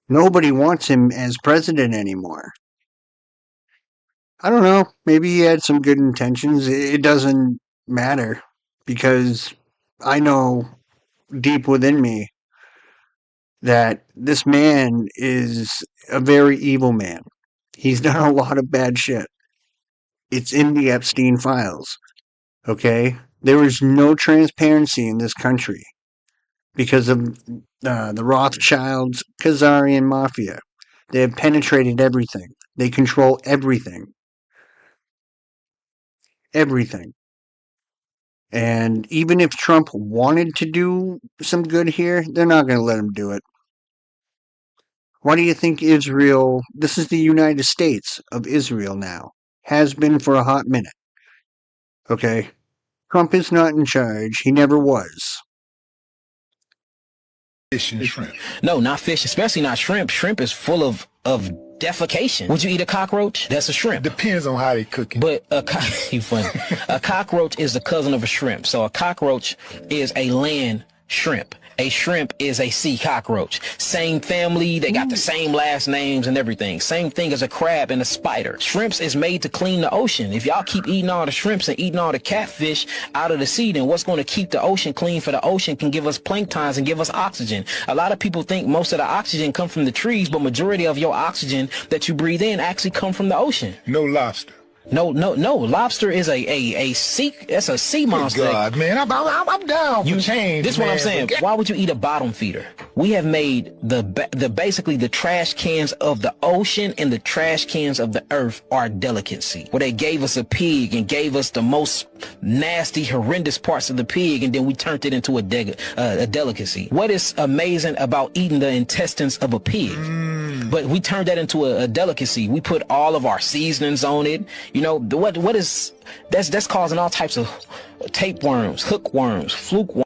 Nobody wants him as president anymore. I don't know. Maybe he had some good intentions. It doesn't matter, because I know deep within me that this man is a very evil man. He's done a lot of bad shit. It's in the Epstein files. Okay? There is no transparency in this country because of the Rothschilds, Khazarian mafia. They have penetrated everything. They control everything. Everything. And even if Trump wanted to do some good here, they're not going to let him do it. Why do you think Israel, this is the United States of Israel now, has been for a hot minute? Okay? Trump is not in charge. He never was. Fish and shrimp. No, not fish, especially not shrimp. Shrimp is full of defecation. Would you eat a cockroach? That's a shrimp. Depends on how they cook it. But you funny. A cockroach is the cousin of a shrimp. So a cockroach is a land shrimp. A shrimp is a sea cockroach. Same family, they got the same last names and everything. Same thing as a crab and a spider. Shrimps is made to clean the ocean. If y'all keep eating all the shrimps and eating all the catfish out of the sea, then what's going to keep the ocean clean for the ocean can give us planktons and give us oxygen. A lot of people think most of the oxygen come from the trees, but majority of your oxygen that you breathe in actually come from the ocean. No lobster. No. Lobster is a sea. That's a sea monster. Good God, man, I'm down for change. This is what I'm saying. Why would you eat a bottom feeder? We have made basically the trash cans of the ocean and the trash cans of the earth our delicacy. Where they gave us a pig and gave us the most nasty, horrendous parts of the pig, and then we turned it into a delicacy. What is amazing about eating the intestines of a pig? But we turned that into a delicacy. We put all of our seasonings on it. You know, what is that's causing all types of tapeworms, hookworms, fluke worms.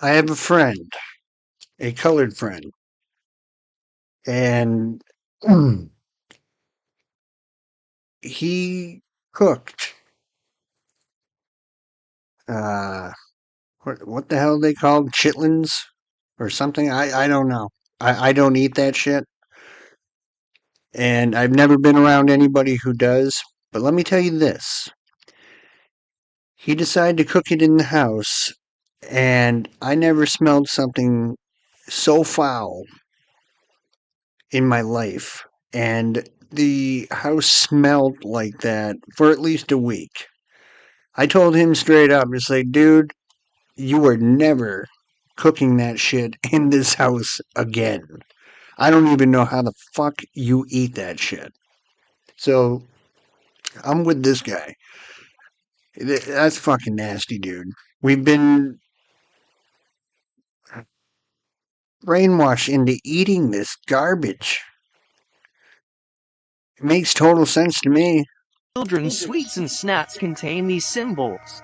I have a friend, a colored friend, and he cooked what the hell they called chitlins or something. I don't know. I don't eat that shit. And I've never been around anybody who does. But let me tell you this. He decided to cook it in the house, and I never smelled something so foul in my life. And the house smelled like that for at least a week. I told him straight up, it's like, dude, you are never cooking that shit in this house again. I don't even know how the fuck you eat that shit. So, I'm with this guy. That's fucking nasty, dude. We've been brainwashed into eating this garbage. It makes total sense to me. Children's sweets and snacks contain these symbols.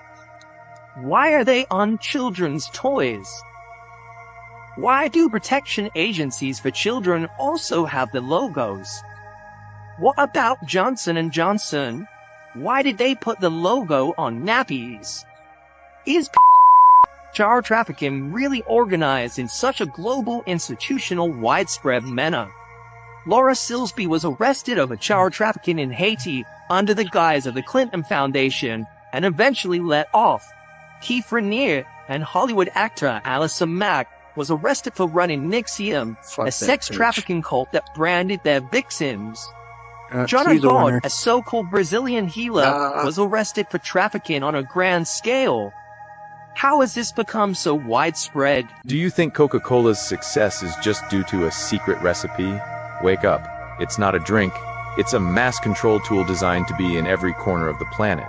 Why are they on children's toys? Why do protection agencies for children also have the logos? What about Johnson & Johnson? Why did they put the logo on nappies? Is child trafficking really organized in such a global, institutional, widespread manner? Laura Silsby was arrested over child trafficking in Haiti under the guise of the Clinton Foundation and eventually let off. Keith Raniere and Hollywood actor Allison Mack was arrested for running NXIVM, a sex trafficking cult that branded their victims. John Agard, a so-called Brazilian healer, was arrested for trafficking on a grand scale. How has this become so widespread? Do you think Coca-Cola's success is just due to a secret recipe? Wake up. It's not a drink, it's a mass control tool designed to be in every corner of the planet.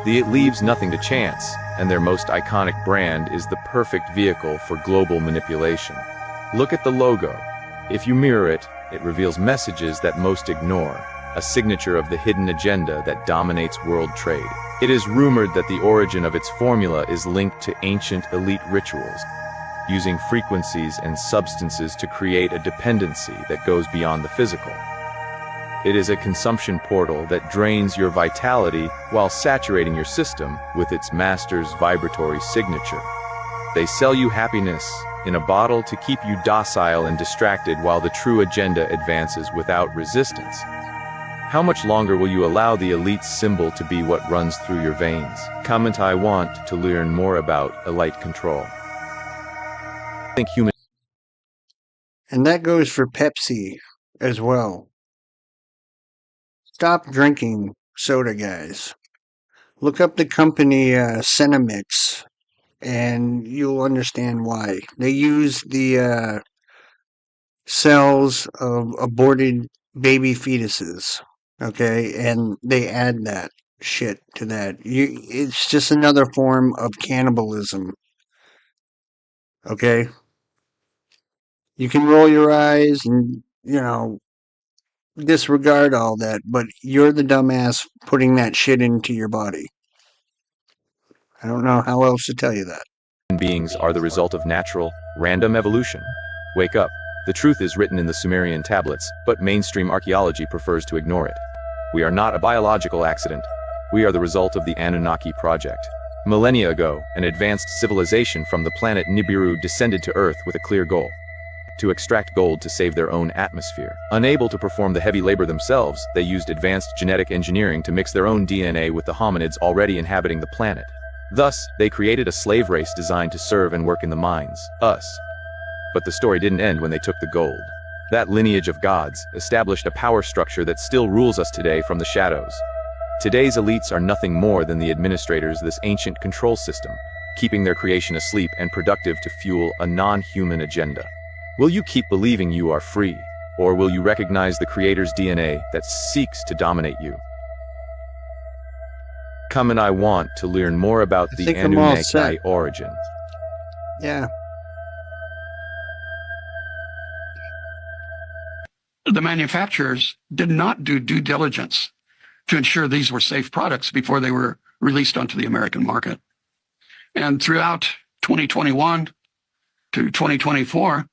It leaves nothing to chance, and their most iconic brand is the perfect vehicle for global manipulation. Look at the logo. If you mirror it, it reveals messages that most ignore, a signature of the hidden agenda that dominates world trade. It is rumored that the origin of its formula is linked to ancient elite rituals, using frequencies and substances to create a dependency that goes beyond the physical. It is a consumption portal that drains your vitality while saturating your system with its master's vibratory signature. They sell you happiness in a bottle to keep you docile and distracted while the true agenda advances without resistance. How much longer will you allow the elite's symbol to be what runs through your veins? Comment I want to learn more about elite control. Think human. And that goes for Pepsi as well. Stop drinking soda, guys. Look up the company Cenemix, and you'll understand why. They use the cells of aborted baby fetuses, okay, and they add that shit to that. It's just another form of cannibalism, okay? You can roll your eyes and, disregard all that, but you're the dumbass putting that shit into your body. I don't know how else to tell you that. Beings are the result of natural, random evolution. Wake up. The truth is written in the Sumerian tablets, but mainstream archaeology prefers to ignore it. We are not a biological accident. We are the result of the Anunnaki project. Millennia ago, an advanced civilization from the planet Nibiru descended to Earth with a clear goal: to extract gold to save their own atmosphere. Unable to perform the heavy labor themselves, they used advanced genetic engineering to mix their own DNA with the hominids already inhabiting the planet. Thus, they created a slave race designed to serve and work in the mines, us. But the story didn't end when they took the gold. That lineage of gods established a power structure that still rules us today from the shadows. Today's elites are nothing more than the administrators of this ancient control system, keeping their creation asleep and productive to fuel a non-human agenda. Will you keep believing you are free, or will you recognize the Creator's DNA that seeks to dominate you? Come and I want to learn more about the Anunnaki origin. Yeah. The manufacturers did not do due diligence to ensure these were safe products before they were released onto the American market. And throughout 2021 to 2024,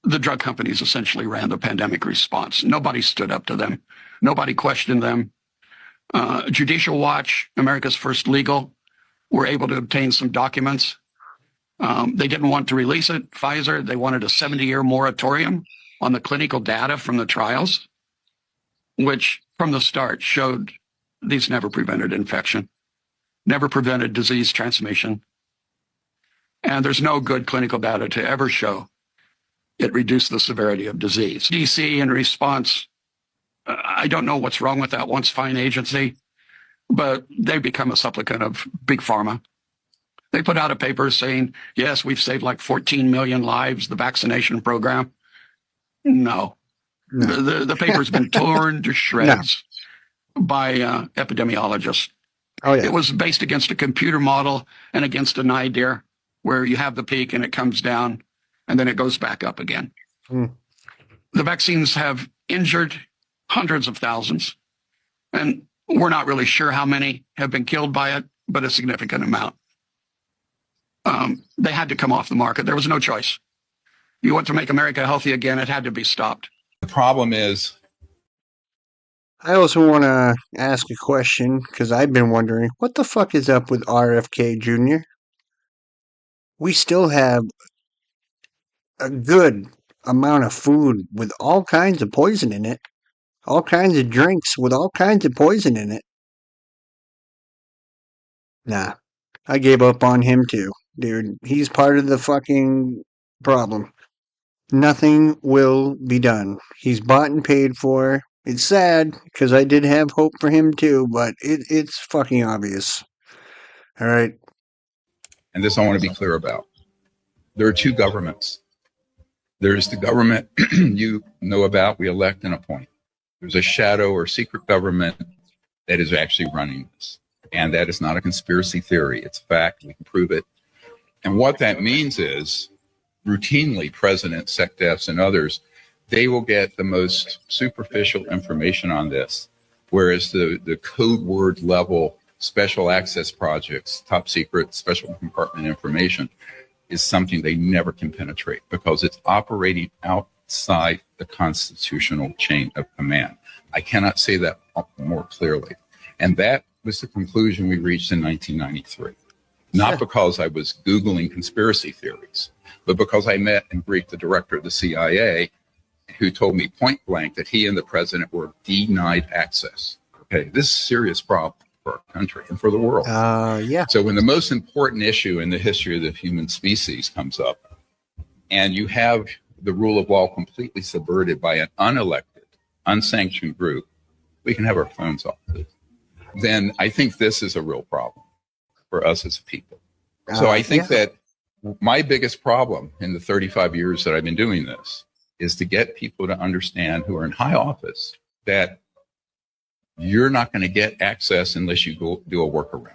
the drug companies essentially ran the pandemic response. Nobody stood up to them. Nobody questioned them. Judicial Watch, America's first legal, were able to obtain some documents. They didn't want to release it. Pfizer, they wanted a 70-year moratorium on the clinical data from the trials, which from the start showed these never prevented infection, never prevented disease transmission. And there's no good clinical data to ever show it reduced the severity of disease. DC, in response, I don't know what's wrong with that once fine agency, but they become a supplicant of Big Pharma. They put out a paper saying, yes, we've saved like 14 million lives, the vaccination program. No. The paper's been torn to shreds by epidemiologists. Oh, yeah. It was based against a computer model and against an idea where you have the peak and it comes down and then it goes back up again. The vaccines have injured hundreds of thousands, and we're not really sure how many have been killed by it, but a significant amount. They had to come off the market. There was no choice. You want to make America healthy again, it had to be stopped. The problem is... I also want to ask a question, because I've been wondering, what the fuck is up with RFK Jr.? We still have a good amount of food with all kinds of poison in it. All kinds of drinks with all kinds of poison in it. Nah, I gave up on him too, dude. He's part of the fucking problem. Nothing will be done. He's bought and paid for. It's sad, because I did have hope for him too, but it's fucking obvious. All right. And this I want to be clear about. There are two governments. There's the government you know about, we elect and appoint. There's a shadow or secret government that is actually running this. And that is not a conspiracy theory. It's a fact. We can prove it. And what that means is routinely presidents, SecDefs, and others, they will get the most superficial information on this, whereas the code word level special access projects, top secret, special compartment information, is something they never can penetrate because it's operating outside the constitutional chain of command. I cannot say that more clearly. And that was the conclusion we reached in 1993. Not because I was Googling conspiracy theories, but because I met and briefed the director of the CIA, who told me point blank that he and the president were denied access. Okay, this is a serious problem for our country and for the world. Yeah. So when the most important issue in the history of the human species comes up, and you have the rule of law completely subverted by an unelected, unsanctioned group, we can have our phones off. Then I think this is a real problem for us as a people. So I think that my biggest problem in the 35 years that I've been doing this is to get people to understand who are in high office that you're not going to get access unless you go do a workaround.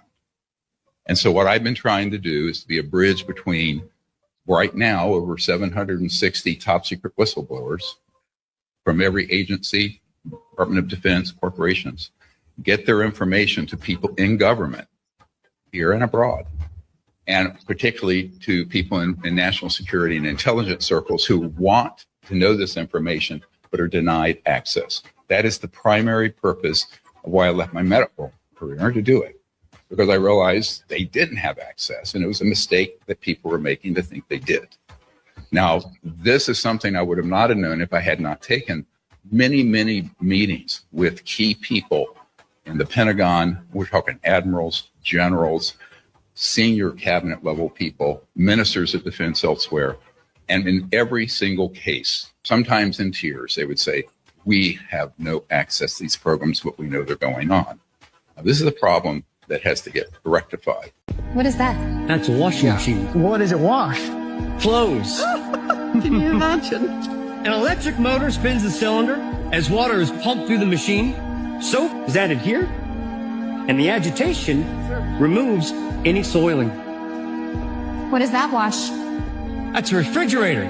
And so what I've been trying to do is to be a bridge between right now over 760 top secret whistleblowers from every agency, Department of Defense, corporations, get their information to people in government here and abroad, and particularly to people in national security and intelligence circles who want to know this information but are denied access. That is the primary purpose of why I left my medical career, to do it, because I realized they didn't have access, and it was a mistake that people were making to think they did. Now, this is something I would have not have known if I had not taken many, many meetings with key people in the Pentagon. We're talking admirals, generals, senior cabinet level people, ministers of defense elsewhere. And in every single case, sometimes in tears, they would say, we have no access to these programs, but we know they're going on. Now, this is a problem that has to get rectified. What is that? That's a washing machine. What does it wash? Clothes. Can you imagine? An electric motor spins the cylinder as water is pumped through the machine. Soap is added here, and the agitation removes any soiling. What does that wash? That's a refrigerator.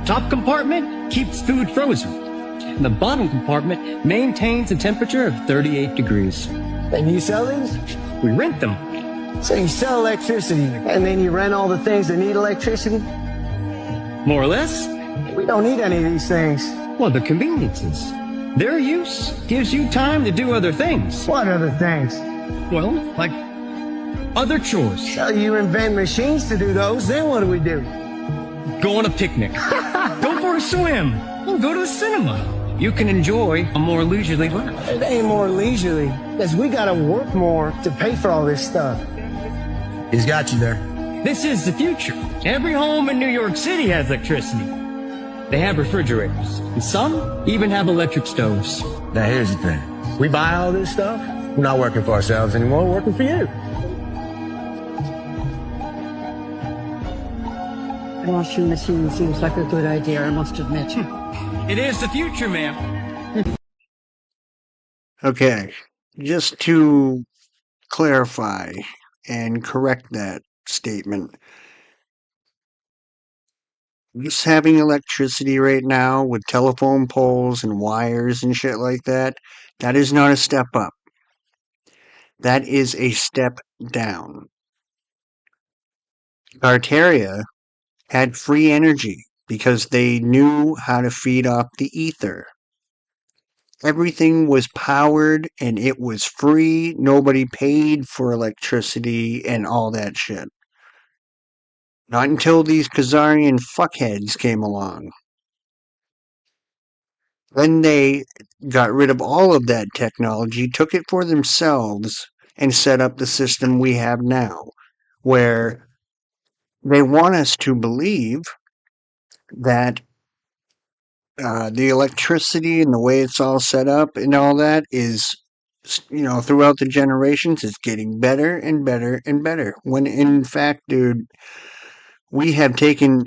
Top compartment keeps food frozen. And the bottom compartment maintains a temperature of 38 degrees. And you sell these? We rent them. So you sell electricity, and then you rent all the things that need electricity? More or less. We don't need any of these things. Well, the conveniences. Their use gives you time to do other things. What other things? Well, like other chores. So you invent machines to do those, then what do we do? Go on a picnic. Go for a swim. Or go to the cinema. You can enjoy a more leisurely life. It ain't more leisurely, because we gotta work more to pay for all this stuff. He's got you there. This is the future. Every home in New York City has electricity. They have refrigerators, and some even have electric stoves. Now here's the thing. We buy all this stuff, we're not working for ourselves anymore, we're working for you. Washing machine seems like a good idea, I must admit. It is the future, ma'am. Okay, just to clarify and correct that statement. Just having electricity right now with telephone poles and wires and shit like that, that is not a step up. That is a step down. Tartaria had free energy because they knew how to feed off the ether. Everything was powered and it was free. Nobody paid for electricity and all that shit. Not until these Khazarian fuckheads came along. Then they got rid of all of that technology, took it for themselves, and set up the system we have now, where they want us to believe that the electricity and the way it's all set up and all that is, throughout the generations, it's getting better and better and better. When in fact, dude, we have taken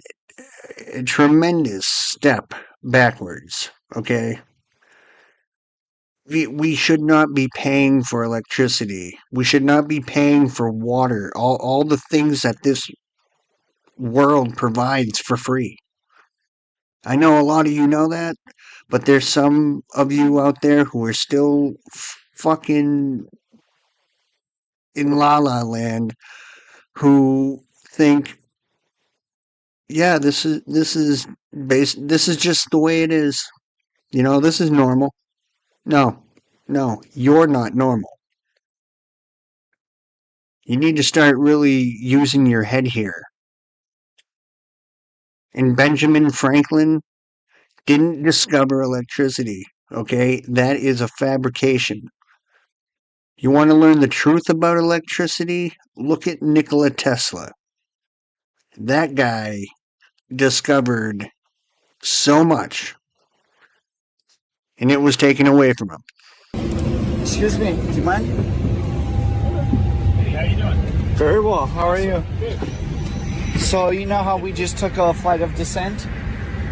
a tremendous step backwards, okay? We should not be paying for electricity. We should not be paying for water. All the things that this world provides for free. I know a lot of you know that, but there's some of you out there who are still fucking in La La Land who think, yeah, this is just the way it is. You know, this is normal. No, you're not normal. You need to start really using your head here. And Benjamin Franklin didn't discover electricity, okay? That is a fabrication. You want to learn the truth about electricity? Look at Nikola Tesla. That guy discovered so much, and it was taken away from him. Excuse me, do you mind? Hey, how you doing? Very well, how are you? Good. So, you know how we just took a flight of descent?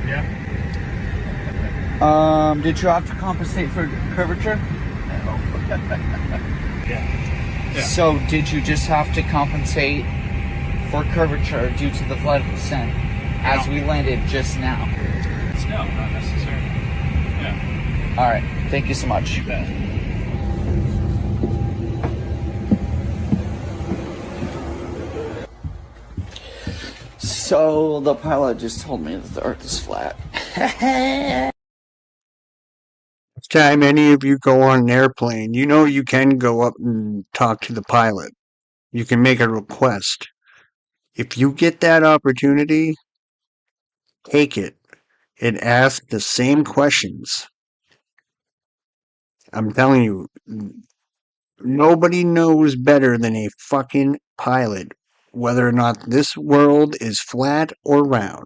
Yeah. Did you have to compensate for curvature? No. Yeah. So, did you just have to compensate for curvature due to the flight of descent as we landed just now? No, not necessarily. Yeah. All right. Thank you so much. You bet. So the pilot just told me that the Earth is flat. Next time any of you go on an airplane, you know you can go up and talk to the pilot. You can make a request. If you get that opportunity, take it and ask the same questions. I'm telling you, nobody knows better than a fucking pilot whether or not this world is flat or round.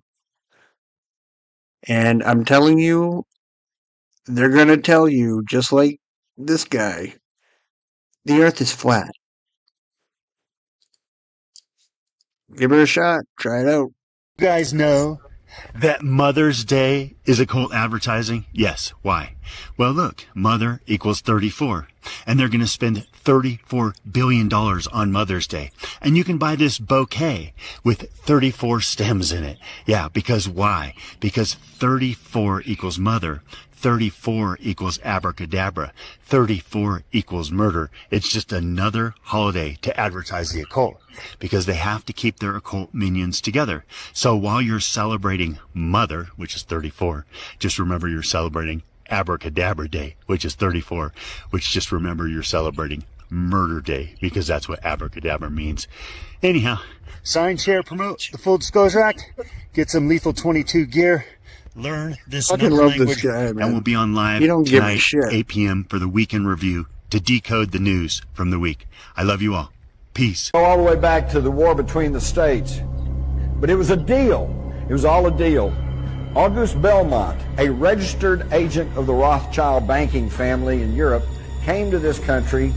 And I'm telling you, they're going to tell you, just like this guy, the Earth is flat. Give her a shot. Try it out. You guys know that Mother's Day is occult advertising? Yes. Why? Well, look, mother equals 34. And they're going to spend $34 billion on Mother's Day. And you can buy this bouquet with 34 stems in it. Yeah, because why? Because 34 equals mother. 34 equals abracadabra. 34 equals murder. It's just another holiday to advertise the occult because they have to keep their occult minions together. So while you're celebrating Mother, which is 34, just remember you're celebrating Abracadabra Day, which is 34, which just remember you're celebrating Murder Day because that's what abracadabra means. Anyhow, sign, share, promote the Full Disclosure Act, get some Lethal 22 gear, learn this language, and we'll be on live tonight, 8 p.m. for the weekend review to decode the news from the week. I love you all. Peace. Go all the way back to the war between the states. But it was a deal. It was all a deal. Auguste Belmont, a registered agent of the Rothschild banking family in Europe, came to this country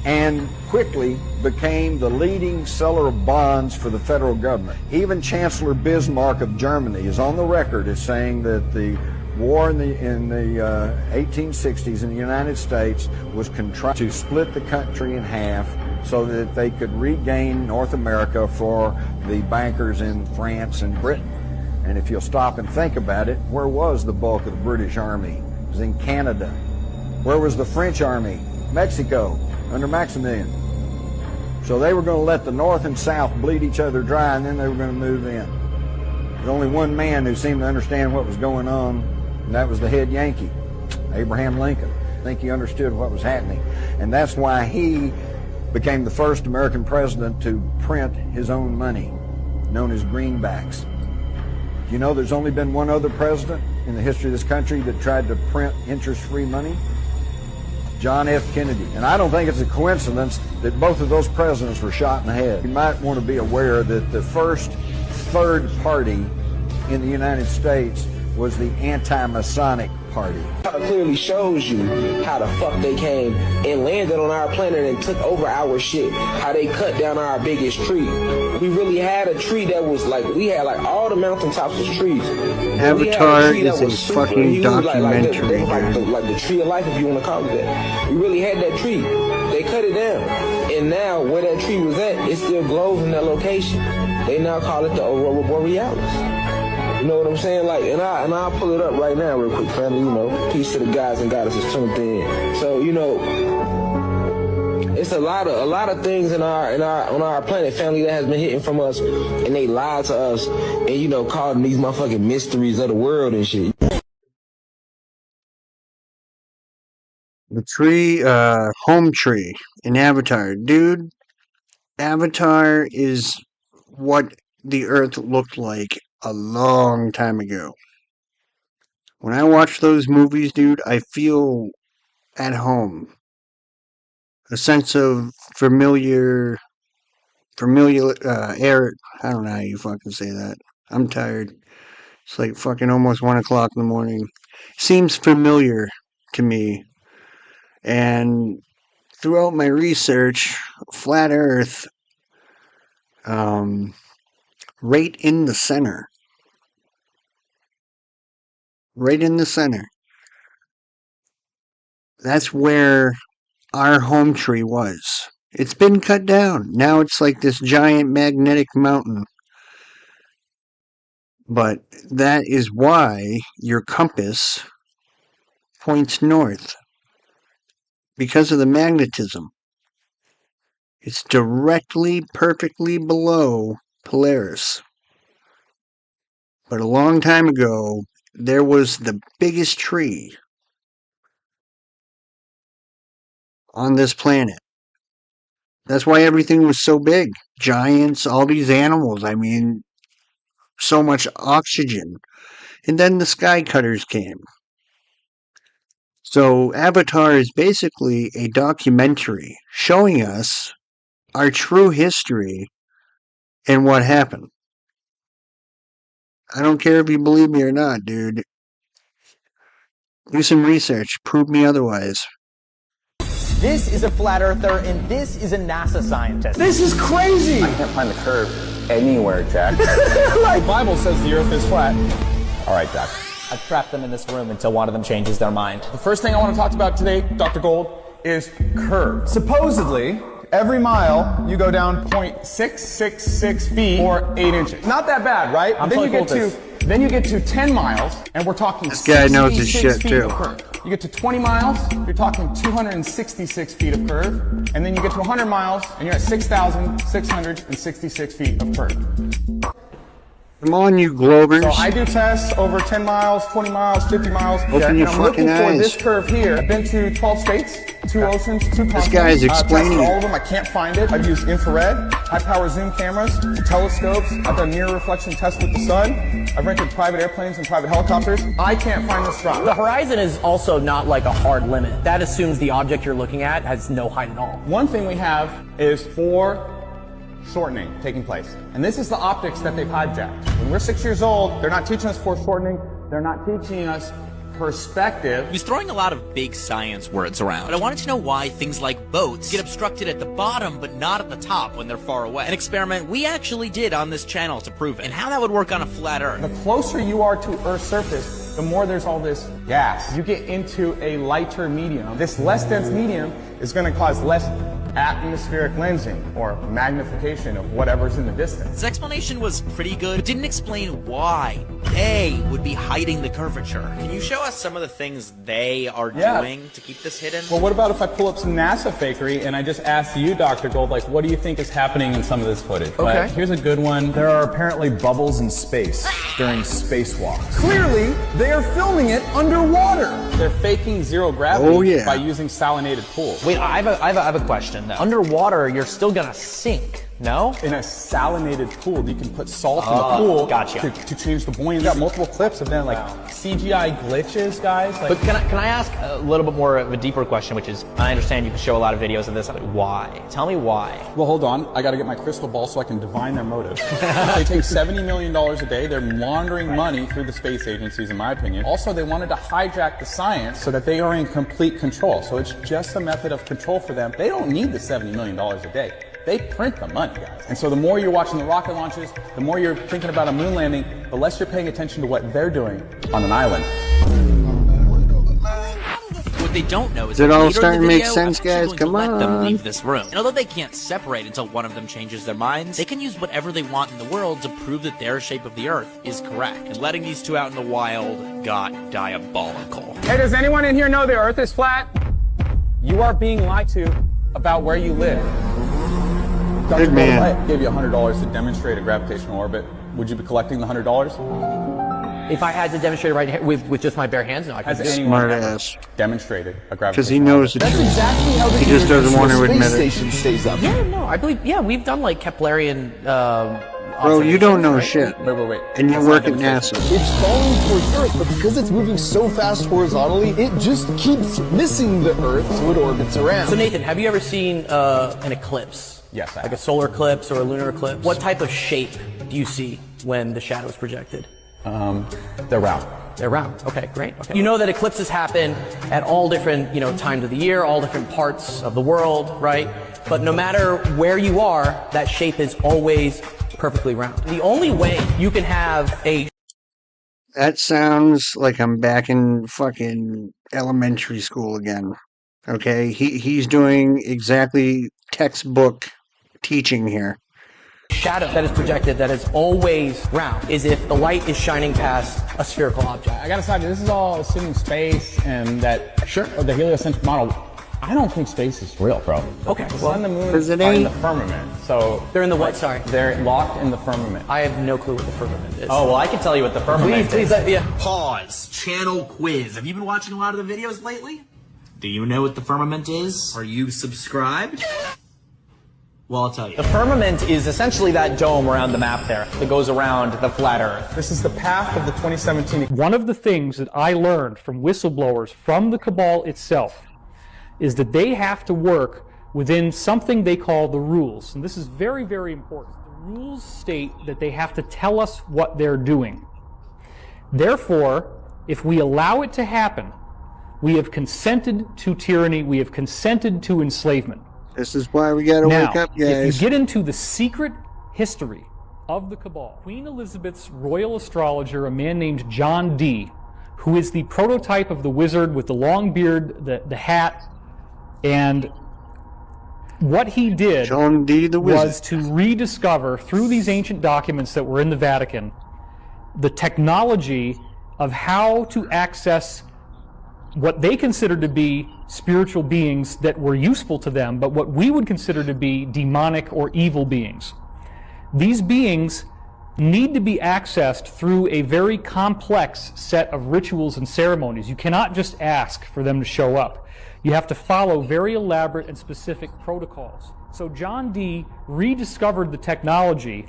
and quickly became the leading seller of bonds for the federal government. Even Chancellor Bismarck of Germany is on the record as saying that the war in the 1860s in the United States was contrived to split the country in half so that they could regain North America for the bankers in France and Britain. And if you'll stop and think about it, where was the bulk of the British Army? It was in Canada. Where was the French Army? Mexico, under Maximilian. So they were going to let the North and South bleed each other dry, and then they were going to move in. There's only one man who seemed to understand what was going on, and that was the head Yankee, Abraham Lincoln. I think he understood what was happening. And that's why he became the first American president to print his own money, known as greenbacks. You know there's only been one other president in the history of this country that tried to print interest-free money? John F. Kennedy. And I don't think it's a coincidence that both of those presidents were shot in the head. You might want to be aware that the first third party in the United States was the anti-Masonic Party. It clearly shows you how the fuck they came and landed on our planet and took over our shit. How they cut down our biggest tree. We really had a tree that was like, we had like all the mountaintops was trees. Avatar is a fucking documentary. Like the tree of life, if you want to call it that. We really had that tree. They cut it down. And now where that tree was at, it still glows in that location. They now call it the Aurora Borealis. You know what I'm saying? Like, and I'll pull it up right now real quick, family. You know, peace to the guys and goddesses tuned in. So, you know, it's a lot of things on our planet, family, that has been hitting from us, and they lied to us, and you know, called them these motherfucking mysteries of the world and shit. The tree, home tree in Avatar. Dude, Avatar is what the Earth looked like a long time ago. When I watch those movies, dude, I feel at home. A sense of familiar air. I don't know how you fucking say that. I'm tired. It's like fucking almost 1 o'clock in the morning. Seems familiar to me. And throughout my research, flat Earth, right in the center. Right in the center. That's where our home tree was. It's been cut down. Now it's like this giant magnetic mountain. But that is why your compass points north. Because of the magnetism. It's directly, perfectly below Polaris. But a long time ago, there was the biggest tree on this planet. That's why everything was so big. Giants, all these animals. I mean, so much oxygen. And then the sky cutters came. So Avatar is basically a documentary showing us our true history and what happened. I don't care if you believe me or not, dude. Do some research. Prove me otherwise. This is a flat earther, and this is a NASA scientist. This is crazy! I can't find the curve anywhere, Jack. The Bible says the earth is flat. All right, Jack. I've trapped them in this room until one of them changes their mind. The first thing I want to talk about today, Dr. Gold, is curve. Supposedly, every mile you go down 0.666 feet or 8 inches. Not that bad, right? Then you get to 10 miles, and we're talking this guy knows his shit too. You get to 20 miles, you're talking 266 feet of curve, and then you get to 100 miles, and you're at 6,666 feet of curve. Come on, you Globers. So I do tests over 10 miles, 20 miles, 50 miles. Open your and I'm fucking looking for eyes. this curve here. I've been to 12 states, 2 oceans, 2 continents. This guy is explaining I've tested all of them. I can't find it. I've used infrared, high-power zoom cameras, telescopes. I've done mirror reflection tests with the sun. I've rented private airplanes and private helicopters. I can't find this rock. The horizon is also not like a hard limit. That assumes the object you're looking at has no height at all. One thing we have is foreshortening taking place. And this is the optics that they've hijacked. When we're 6 years old, they're not teaching us foreshortening. They're not teaching us perspective. He's throwing a lot of big science words around, but I wanted to know why things like boats get obstructed at the bottom but not at the top when they're far away. An experiment we actually did on this channel to prove it, and how that would work on a flat Earth. The closer you are to Earth's surface, the more there's all this gas. You get into a lighter medium. This less dense medium is going to cause less atmospheric lensing or magnification of whatever's in the distance. His explanation was pretty good, but didn't explain why they would be hiding the curvature. Can you show us some of the things they are doing to keep this hidden? Well, what about if I pull up some NASA fakery and I just ask you, Dr. Gold, like, what do you think is happening in some of this footage? Okay. But here's a good one. There are apparently bubbles in space during spacewalks. Clearly, they are filming it underwater. They're faking zero gravity by using salinated pools. Wait, I have a question though. Underwater, you're still gonna sink. No? In a salinated pool, you can put salt in the Oh, pool gotcha. to change the buoyancy. Got multiple clips of them, like CGI glitches, guys. Like, But can I ask a little bit more of a deeper question, which is, I understand you can show a lot of videos of this, but why? Tell me why. well, hold on. I got to get my crystal ball so I can divine their motives. They take $70 million a day. They're laundering money through the space agencies, in my opinion. Also, they wanted to hijack the science so that they are in complete control. So it's just a method of control for them. They don't need the $70 million a day. They print the money, guys. And so the more you're watching the rocket launches, the more you're thinking about a moon landing, the less you're paying attention to what they're doing on an island. What they don't know is Is it that all later in starting the to make video, sense, I'm actually guys? going to Come let them on. leave this room. And although they can't separate until one of them changes their minds, they can use whatever they want in the world to prove that their shape of the Earth is correct. And letting these two out in the wild got diabolical. Hey, does anyone in here know the Earth is flat? You are being lied to about where you live. Dr. Good man. If I gave you $100 to demonstrate a gravitational orbit, would you be collecting the $100? If I had to demonstrate it right here with just my bare hands, no, I Has couldn't. anyone Smart ever ass. demonstrated a gravitational Because he knows the orbit? truth. exactly how the He just doesn't want to admit it. station stays up. Yeah, no, I believe, yeah, we've done like Keplerian, Bro, you don't know observations, shit. Wait. And you That's work not at demonstration. NASA. It's falling towards Earth, but because it's moving so fast horizontally, it just keeps missing the Earth, so it orbits around. So Nathan, have you ever seen an eclipse? Yes, I Like a have. solar eclipse or a lunar eclipse? What type of shape do you see when the shadow is projected? They're round. They're round. Okay, great. Okay. You know that eclipses happen at all different, times of the year, all different parts of the world, right? But no matter where you are, that shape is always perfectly round. The only way you can have a That sounds like I'm back in fucking elementary school again. Okay? He's doing exactly textbook teaching here. shadow that is projected that is always round is if the light is shining past a spherical object. I gotta say, this is all assuming space and that the heliocentric model. I don't think space is real, bro. Okay, The well, sun and the moon Because it are in ain't. the firmament. So They're in the what? Sorry. they're locked in the firmament. I have no clue what the firmament is. Oh, well, I can tell you what the firmament Please, is. yeah. Pause. Channel quiz. Have you been watching a lot of the videos lately? Do you know what the firmament is? Are you subscribed? Well, I'll tell you. The firmament is essentially that dome around the map there that goes around the flat Earth. This is the path of the 2017. One of the things that I learned from whistleblowers from the cabal itself is that they have to work within something they call the rules. And this is very, very important. The rules state that they have to tell us what they're doing. Therefore, if we allow it to happen, we have consented to tyranny, we have consented to enslavement. This is why we gotta Now, wake up, if you guys. get into the secret history of the cabal, Queen Elizabeth's royal astrologer, a man named John Dee, who is the prototype of the wizard with the long beard, the hat, and what he did John Dee the wizard. was to rediscover, through these ancient documents that were in the Vatican, the technology of how to access what they considered to be spiritual beings that were useful to them, but what we would consider to be demonic or evil beings. These beings need to be accessed through a very complex set of rituals and ceremonies. You cannot just ask for them to show up. You have to follow very elaborate and specific protocols. So John Dee rediscovered the technology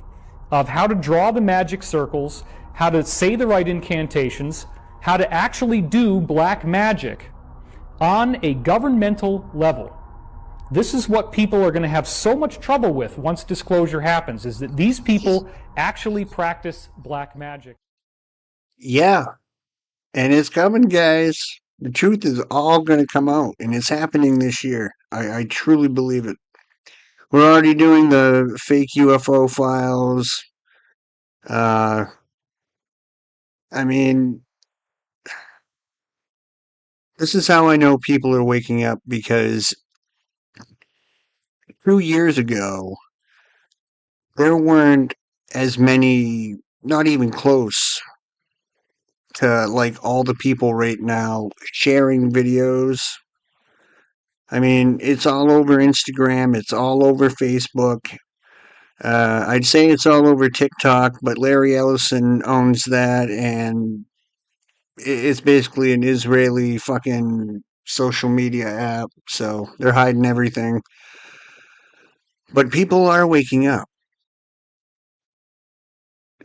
of how to draw the magic circles, how to say the right incantations, how to actually do black magic on a governmental level. This is what people are going to have so much trouble with once disclosure happens, is that these people actually practice black magic. Yeah. And it's coming, guys. The truth is all going to come out, and it's happening this year. I truly believe it. We're already doing the fake UFO files. I mean, this is how I know people are waking up, because 2 years ago, there weren't as many, not even close to like all the people right now sharing videos. I mean, it's all over Instagram, it's all over Facebook. I'd say it's all over TikTok, but Larry Ellison owns that, and it's basically an Israeli fucking social media app, so they're hiding everything. But people are waking up.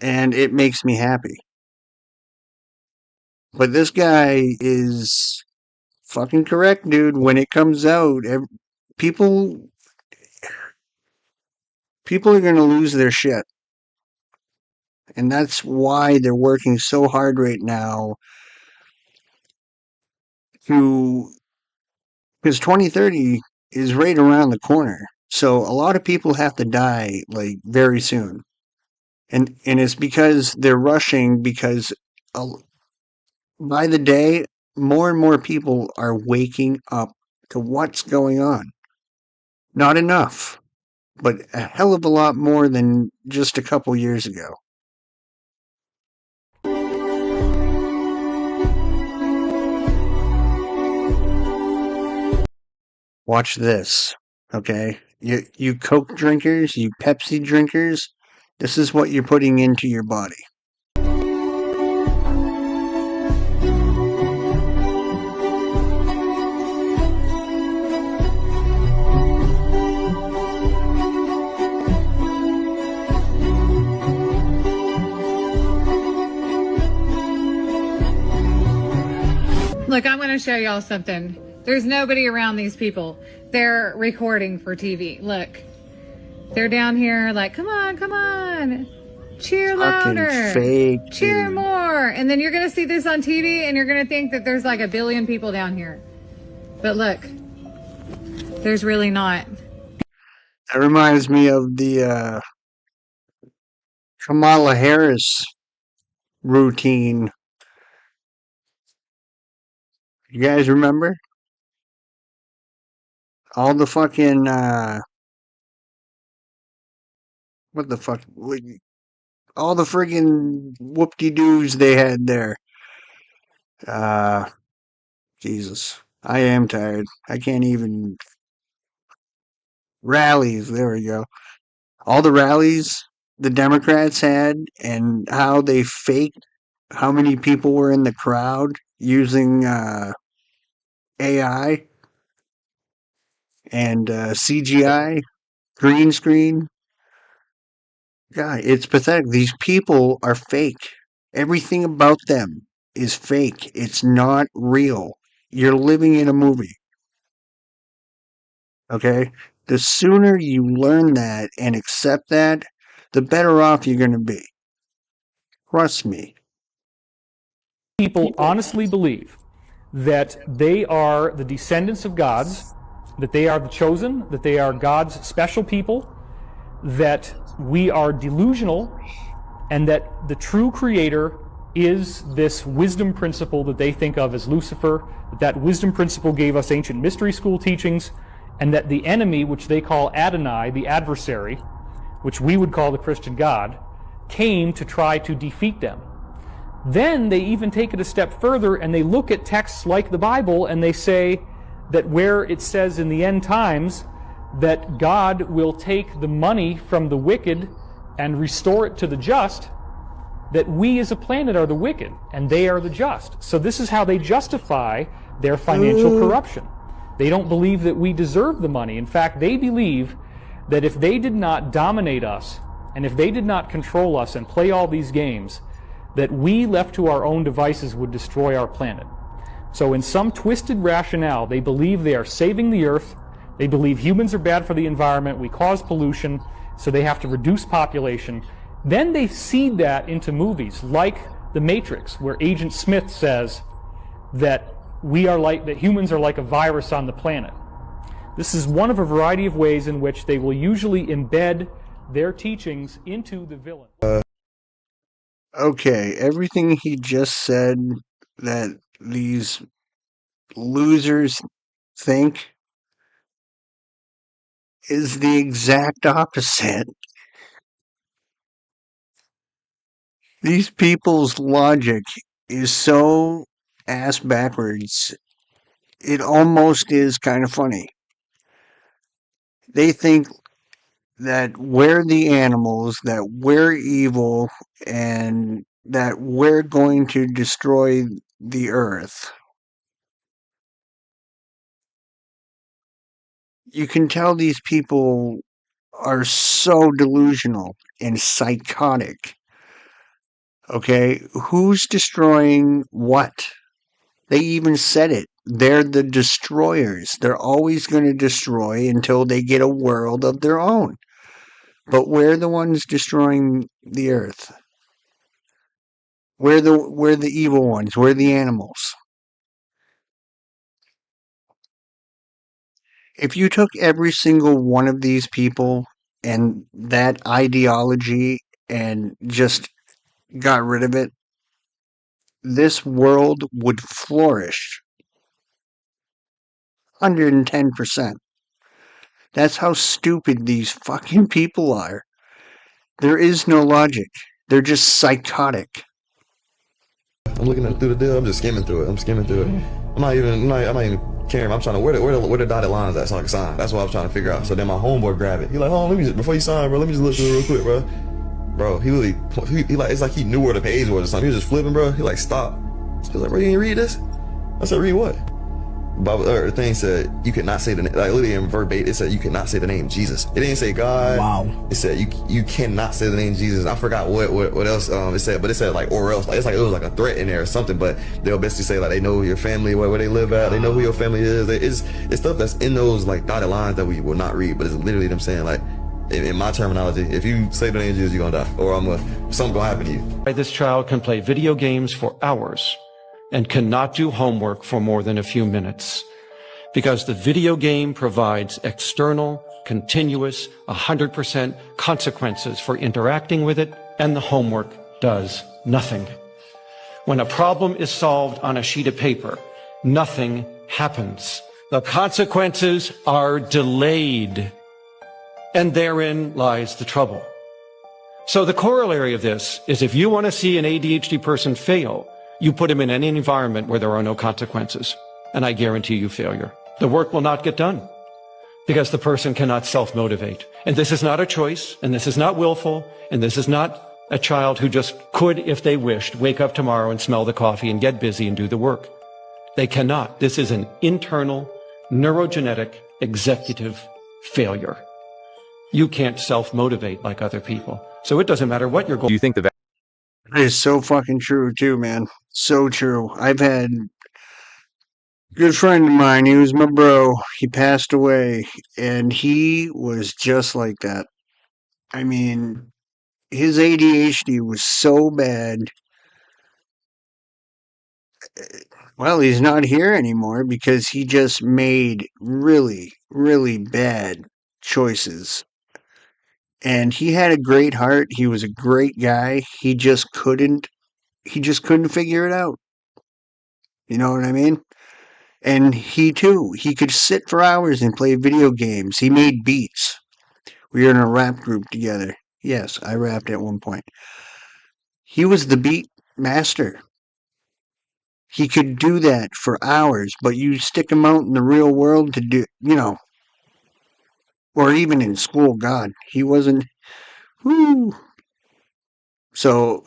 And it makes me happy. But this guy is fucking correct, dude. When it comes out, people are going to lose their shit. And that's why they're working so hard right now to, because 2030 is right around the corner. So a lot of people have to die like very soon. And it's because they're rushing, because by the day, more and more people are waking up to what's going on. Not enough, but a hell of a lot more than just a couple years ago. Watch this, okay? You Coke drinkers, you Pepsi drinkers, this is what you're putting into your body. Look, I'm going to show y'all something. There's nobody around these people. They're recording for TV. Look, they're down here like, come on, come on. Cheer louder. Fake, cheer dude. more. And then you're going to see this on TV and you're going to think that there's like a billion people down here. But look, there's really not. That reminds me of the Kamala Harris routine. You guys remember? All the fucking, what the fuck? All the friggin' whoop-de-doos they had there. Jesus. I am tired. I can't even. Rallies, there we go. All the rallies the Democrats had, and how they faked how many people were in the crowd using AI and CGI, green screen. God, it's pathetic. These people are fake. Everything about them is fake. It's not real. You're living in a movie. Okay? The sooner you learn that and accept that, the better off you're going to be. Trust me. People honestly believe that they are the descendants of gods, that they are the chosen, that they are God's special people, that we are delusional, and that the true creator is this wisdom principle that they think of as Lucifer, that wisdom principle gave us ancient mystery school teachings, and that the enemy, which they call Adonai, the adversary, which we would call the Christian God, came to try to defeat them. Then they even take it a step further and they look at texts like the Bible and they say that where it says in the end times that God will take the money from the wicked and restore it to the just, that we as a planet are the wicked and they are the just. So this is how they justify their financial corruption. They don't believe that we deserve the money. In fact, they believe that if they did not dominate us and if they did not control us and play all these games, that we left to our own devices would destroy our planet. So in some twisted rationale, they believe they are saving the earth. They believe humans are bad for the environment. We cause pollution, so they have to reduce population. Then they seed that into movies like The Matrix, where Agent Smith says that that humans are like a virus on the planet. This is one of a variety of ways in which they will usually embed their teachings into the villain. Okay, everything he just said that these losers think is the exact opposite. These people's logic is so ass backwards, it almost is kind of funny. They think that we're the animals, that we're evil, and that we're going to destroy the earth. You can tell these people are so delusional and psychotic. Okay, who's destroying what? They even said it. They're the destroyers. They're always going to destroy until they get a world of their own. But we're the ones destroying the earth. We're the evil ones. We're the animals. If you took every single one of these people and that ideology and just got rid of it, this world would flourish 110%. That's how stupid these fucking people are. There is no logic. They're just psychotic. I'm looking through the deal. I'm just skimming through it. I'm not even caring. I'm trying to where the dotted lines at so I can sign. That's what I was trying to figure out. So then my homeboy grabbed it. He like, oh, let me just, before you sign, bro, let me just look through it real quick, bro. Bro, he like, it's like he knew where the page was or something. He was just flipping, bro. He like, stop. He was like, bro, you didn't read this? I said, read what? The thing said you could not say the name, like literally in verbatim, it said you could not say the name Jesus. It didn't say God. Wow. It said you cannot say the name Jesus. I forgot what else it said, but it said like or else. Like it was like a threat in there or something. But they'll basically say like they know your family, where they live at. They know who your family is. It's stuff that's in those like dotted lines that we will not read. But it's literally them saying like, in my terminology, if you say the name Jesus, you're gonna die, or something gonna happen to you. This child can play video games for hours and cannot do homework for more than a few minutes because the video game provides external, continuous, 100% consequences for interacting with it, and the homework does nothing. When a problem is solved on a sheet of paper, nothing happens. The consequences are delayed, and therein lies the trouble. So the corollary of this is if you want to see an ADHD person fail, you put him in any environment where there are no consequences, and I guarantee you failure. The work will not get done because the person cannot self-motivate. And this is not a choice, and this is not willful, and this is not a child who just could, if they wished, wake up tomorrow and smell the coffee and get busy and do the work. They cannot. This is an internal, neurogenetic, executive failure. You can't self-motivate like other people. So it doesn't matter what your goal. Do you think That is so fucking true too, man. So true. I've had a good friend of mine, he was my bro. He passed away, and he was just like that. I mean, his ADHD was so bad. Well, he's not here anymore because he just made really, really bad choices. And he had a great heart. He was a great guy. He just couldn't figure it out. You know what I mean? And he too, he could sit for hours and play video games. He made beats. We were in a rap group together. Yes, I rapped at one point. He was the beat master. He could do that for hours, but you stick him out in the real world to do, or even in school, God, he wasn't, whoo. So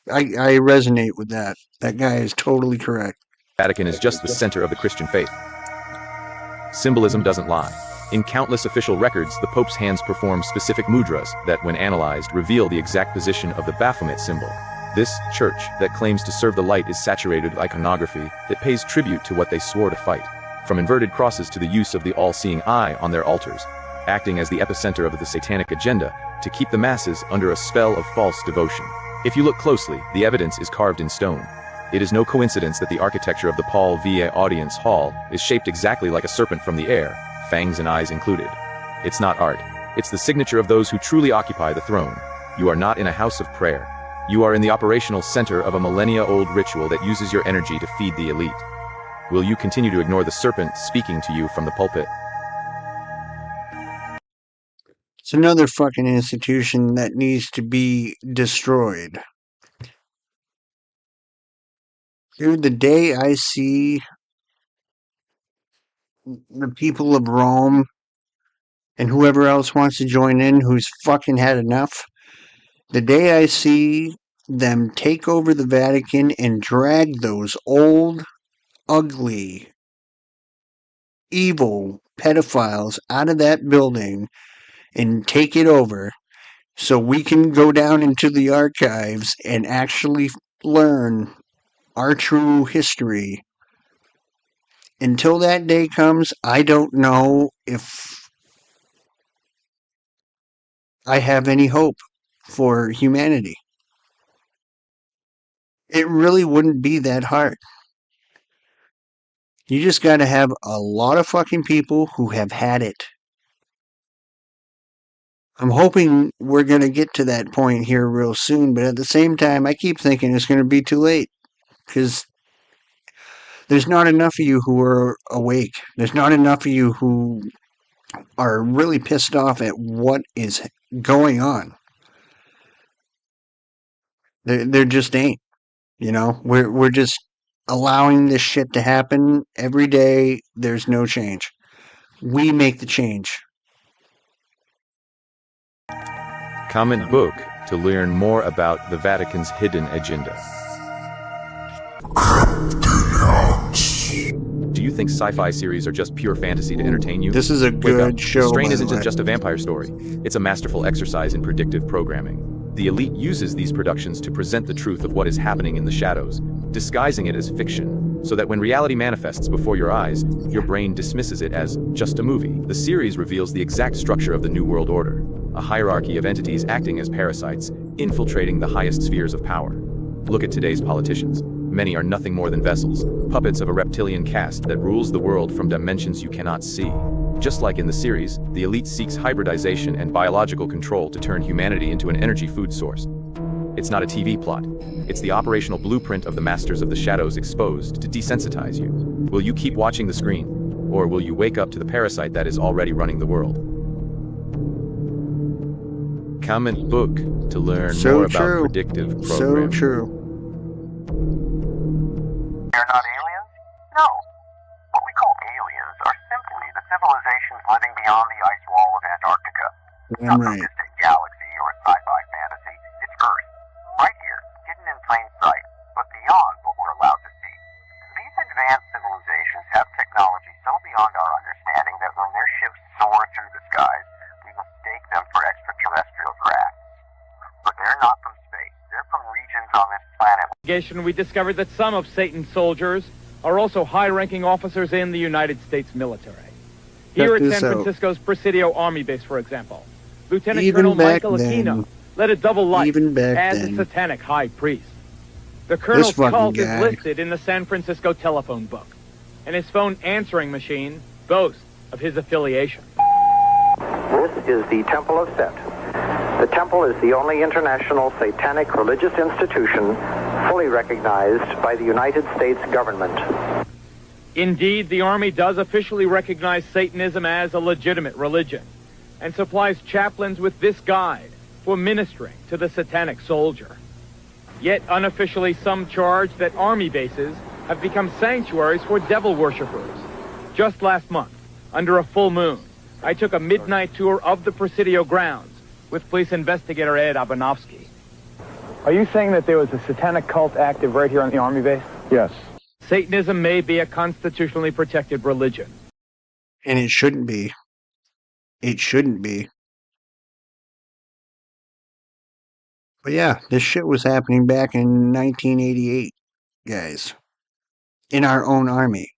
I resonate with that. That guy is totally correct. Vatican is just the center of the Christian faith. Symbolism doesn't lie. In countless official records, the Pope's hands perform specific mudras that, when analyzed, reveal the exact position of the Baphomet symbol. This church that claims to serve the light is saturated with iconography that pays tribute to what they swore to fight, from inverted crosses to the use of the all-seeing eye on their altars, acting as the epicenter of the satanic agenda to keep the masses under a spell of false devotion. If you look closely, the evidence is carved in stone. It is no coincidence that the architecture of the Paul VA Audience Hall is shaped exactly like a serpent from the air, fangs and eyes included. It's not art. It's the signature of those who truly occupy the throne. You are not in a house of prayer. You are in the operational center of a millennia-old ritual that uses your energy to feed the elite. Will you continue to ignore the serpent speaking to you from the pulpit? It's another fucking institution that needs to be destroyed. Dude, the day I see the people of Rome and whoever else wants to join in who's fucking had enough, the day I see them take over the Vatican and drag those old, ugly, evil pedophiles out of that building and take it over so we can go down into the archives and actually learn our true history. Until that day comes, I don't know if I have any hope for humanity. It really wouldn't be that hard. You just got to have a lot of fucking people who have had it. I'm hoping we're going to get to that point here real soon, but at the same time, I keep thinking it's going to be too late because there's not enough of you who are awake. There's not enough of you who are really pissed off at what is going on. There just ain't. You know, we're just allowing this shit to happen every day. There's no change. We make the change. Comment book to learn more about the Vatican's hidden agenda. Do you think sci-fi series are just pure fantasy to entertain you? This is a Wake up. good show. Strain by isn't the way. just a vampire story. It's a masterful exercise in predictive programming. The elite uses these productions to present the truth of what is happening in the shadows, disguising it as fiction, so that when reality manifests before your eyes, your brain dismisses it as just a movie. The series reveals the exact structure of the New World Order, a hierarchy of entities acting as parasites, infiltrating the highest spheres of power. Look at today's politicians. Many are nothing more than vessels, puppets of a reptilian caste that rules the world from dimensions you cannot see. Just like in the series, the elite seeks hybridization and biological control to turn humanity into an energy food source. It's not a TV plot. It's the operational blueprint of the Masters of the Shadows exposed to desensitize you. Will you keep watching the screen? Or will you wake up to the parasite that is already running the world? Comment book to learn more about predictive programming. So true. They're not aliens? No. What we call aliens are simply the civilizations living beyond the ice wall of Antarctica. Not some distant galaxy or a sci-fi fantasy. It's Earth. Right here, hidden in plain sight, but beyond what we're allowed to see. These advanced civilizations have technology so beyond our understanding that when their ships soar through the skies, we mistake them for extraterrestrial craft. But they're not from space. They're from regions on this planet. We discovered that some of Satan's soldiers are also high-ranking officers in the United States military. Here at San Francisco's Presidio Army Base, for example, Lieutenant Colonel Michael Aquino led a double life as a satanic high priest. The colonel's cult is listed in the San Francisco telephone book, and his phone answering machine boasts of his affiliation. This is the Temple of Set. The temple is the only international satanic religious institution fully recognized by the United States government. Indeed, the Army does officially recognize Satanism as a legitimate religion and supplies chaplains with this guide for ministering to the satanic soldier. Yet unofficially, some charge that Army bases have become sanctuaries for devil worshippers. Just last month, under a full moon, I took a midnight tour of the Presidio grounds with police investigator Ed Abanovsky. Are you saying that there was a satanic cult active right here on the Army base? Yes. Satanism may be a constitutionally protected religion. And it shouldn't be. It shouldn't be. But yeah, this shit was happening back in 1988, guys. In our own army.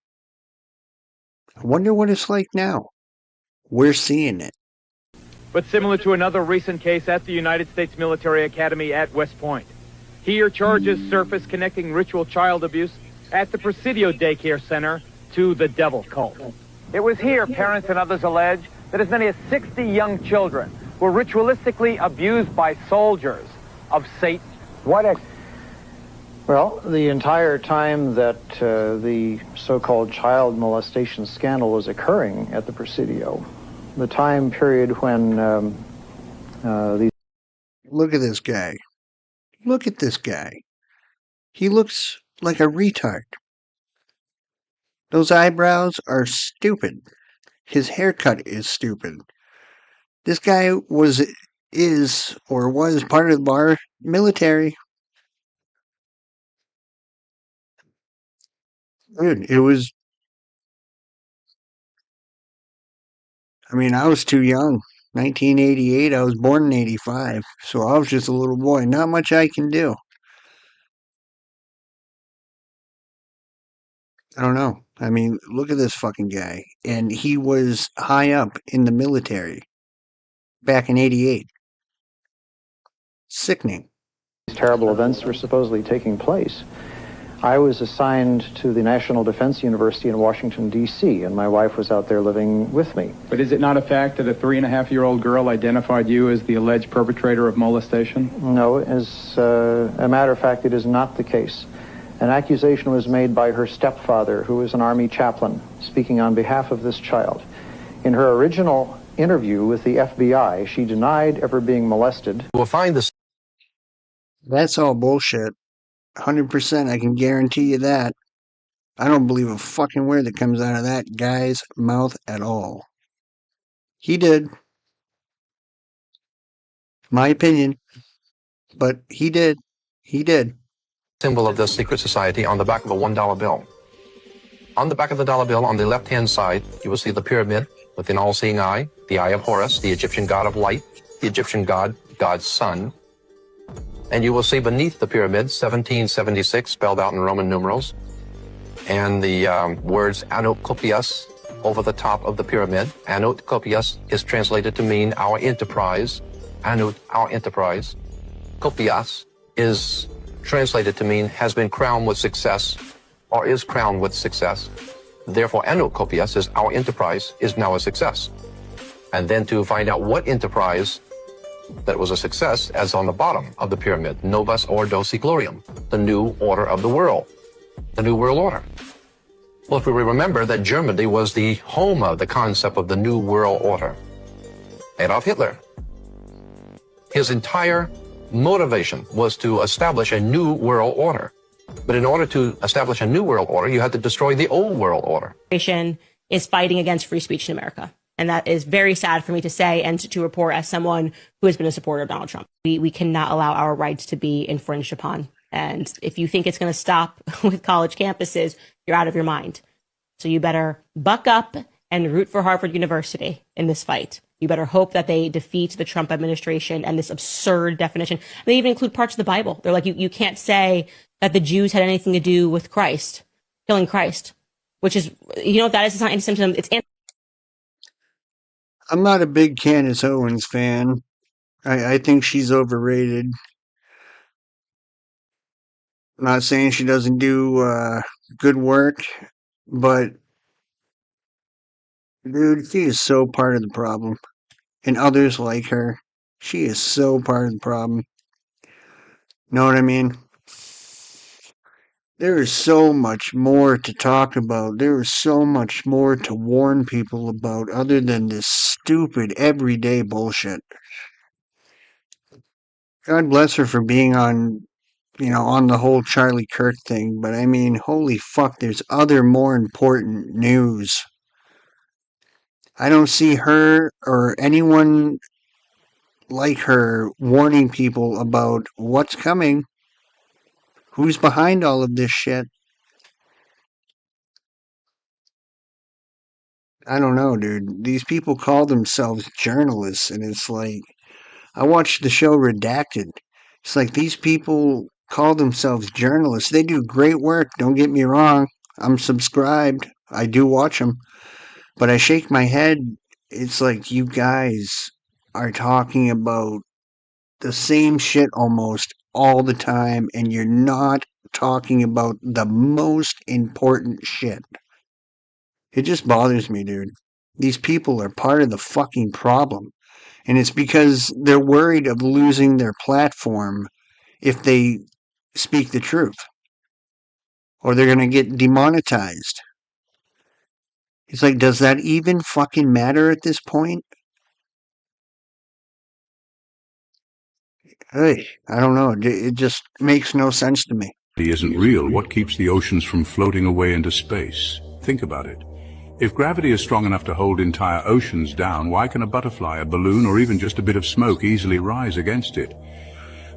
I wonder what it's like now. We're seeing it. But similar to another recent case at the United States Military Academy at West Point. Here, charges surface connecting ritual child abuse at the Presidio Daycare Center to the devil cult. It was here, parents and others allege, that as many as 60 young children were ritualistically abused by soldiers of Satan. Well, the entire time that the so-called child molestation scandal was occurring at the Presidio, the time period when these... Look at this guy. Look at this guy. He looks like a retard. Those eyebrows are stupid. His haircut is stupid. This guy was part of our military. Dude, it was... I mean, I was too young 1988, I was born in 85, so I was just a little boy. Not much I can do. I don't know. I mean, look at this fucking guy. And he was high up in the military back in 88. Sickening. These terrible events were supposedly taking place. I was assigned to the National Defense University in Washington, D.C., and my wife was out there living with me. But is it not a fact that a 3.5-year-old girl identified you as the alleged perpetrator of molestation? No, as a matter of fact, it is not the case. An accusation was made by her stepfather, who was an Army chaplain, speaking on behalf of this child. In her original interview with the FBI, she denied ever being molested. We'll find this. That's all bullshit. 100%, I can guarantee you that. I don't believe a fucking word that comes out of that guy's mouth at all. He did. My opinion. But he did. He did. Symbol of the secret society on the back of a $1 bill. On the back of the dollar bill, on the left-hand side, you will see the pyramid with an all-seeing eye, the eye of Horus, the Egyptian god of light, the Egyptian god, God's son. And you will see beneath the pyramid, 1776 spelled out in Roman numerals, and the words Anot Kopias over the top of the pyramid. Anot Kopias is translated to mean our enterprise. Anot, our enterprise. Kopias is translated to mean has been crowned with success or is crowned with success. Therefore, Anot Kopias is our enterprise is now a success. And then to find out what enterprise that was a success, as on the bottom of the pyramid, Novus Ordo Gloriam, the new order of the world, the new world order. Well, if we remember that Germany was the home of the concept of the new world order, Adolf Hitler, his entire motivation was to establish a new world order. But in order to establish a new world order, you had to destroy the old world order. Is fighting against free speech in America. And that is very sad for me to say and to report as someone who has been a supporter of Donald Trump. We cannot allow our rights to be infringed upon. And if you think it's going to stop with college campuses, you're out of your mind. So you better buck up and root for Harvard University in this fight. You better hope that they defeat the Trump administration and this absurd definition. They even include parts of the Bible. They're like, you can't say that the Jews had anything to do with Christ, killing Christ, which is, you know, that is not anti-Semitism. It's I'm not a big Candace Owens fan. I think she's overrated. I'm not saying she doesn't do good work, but dude, she is so part of the problem. And others like her. She is so part of the problem. Know what I mean? There is so much more to talk about. There is so much more to warn people about other than this stupid everyday bullshit. God bless her for being on, on the whole Charlie Kirk thing, but I mean, holy fuck, there's other more important news. I don't see her or anyone like her warning people about what's coming. Who's behind all of this shit? I don't know, dude. These people call themselves journalists, and it's like, I watched the show Redacted. It's like these people call themselves journalists. They do great work, don't get me wrong. I'm subscribed. I do watch them. But I shake my head. It's like you guys are talking about the same shit almost all the time, and you're not talking about the most important shit. It just bothers me, dude. These people are part of the fucking problem. And it's because they're worried of losing their platform if they speak the truth. Or they're going to get demonetized. It's like, does that even fucking matter at this point? Hey, I don't know. It just makes no sense to me. Isn't real. What keeps the oceans from floating away into space? Think about it. If gravity is strong enough to hold entire oceans down, why can a butterfly, a balloon, or even just a bit of smoke easily rise against it?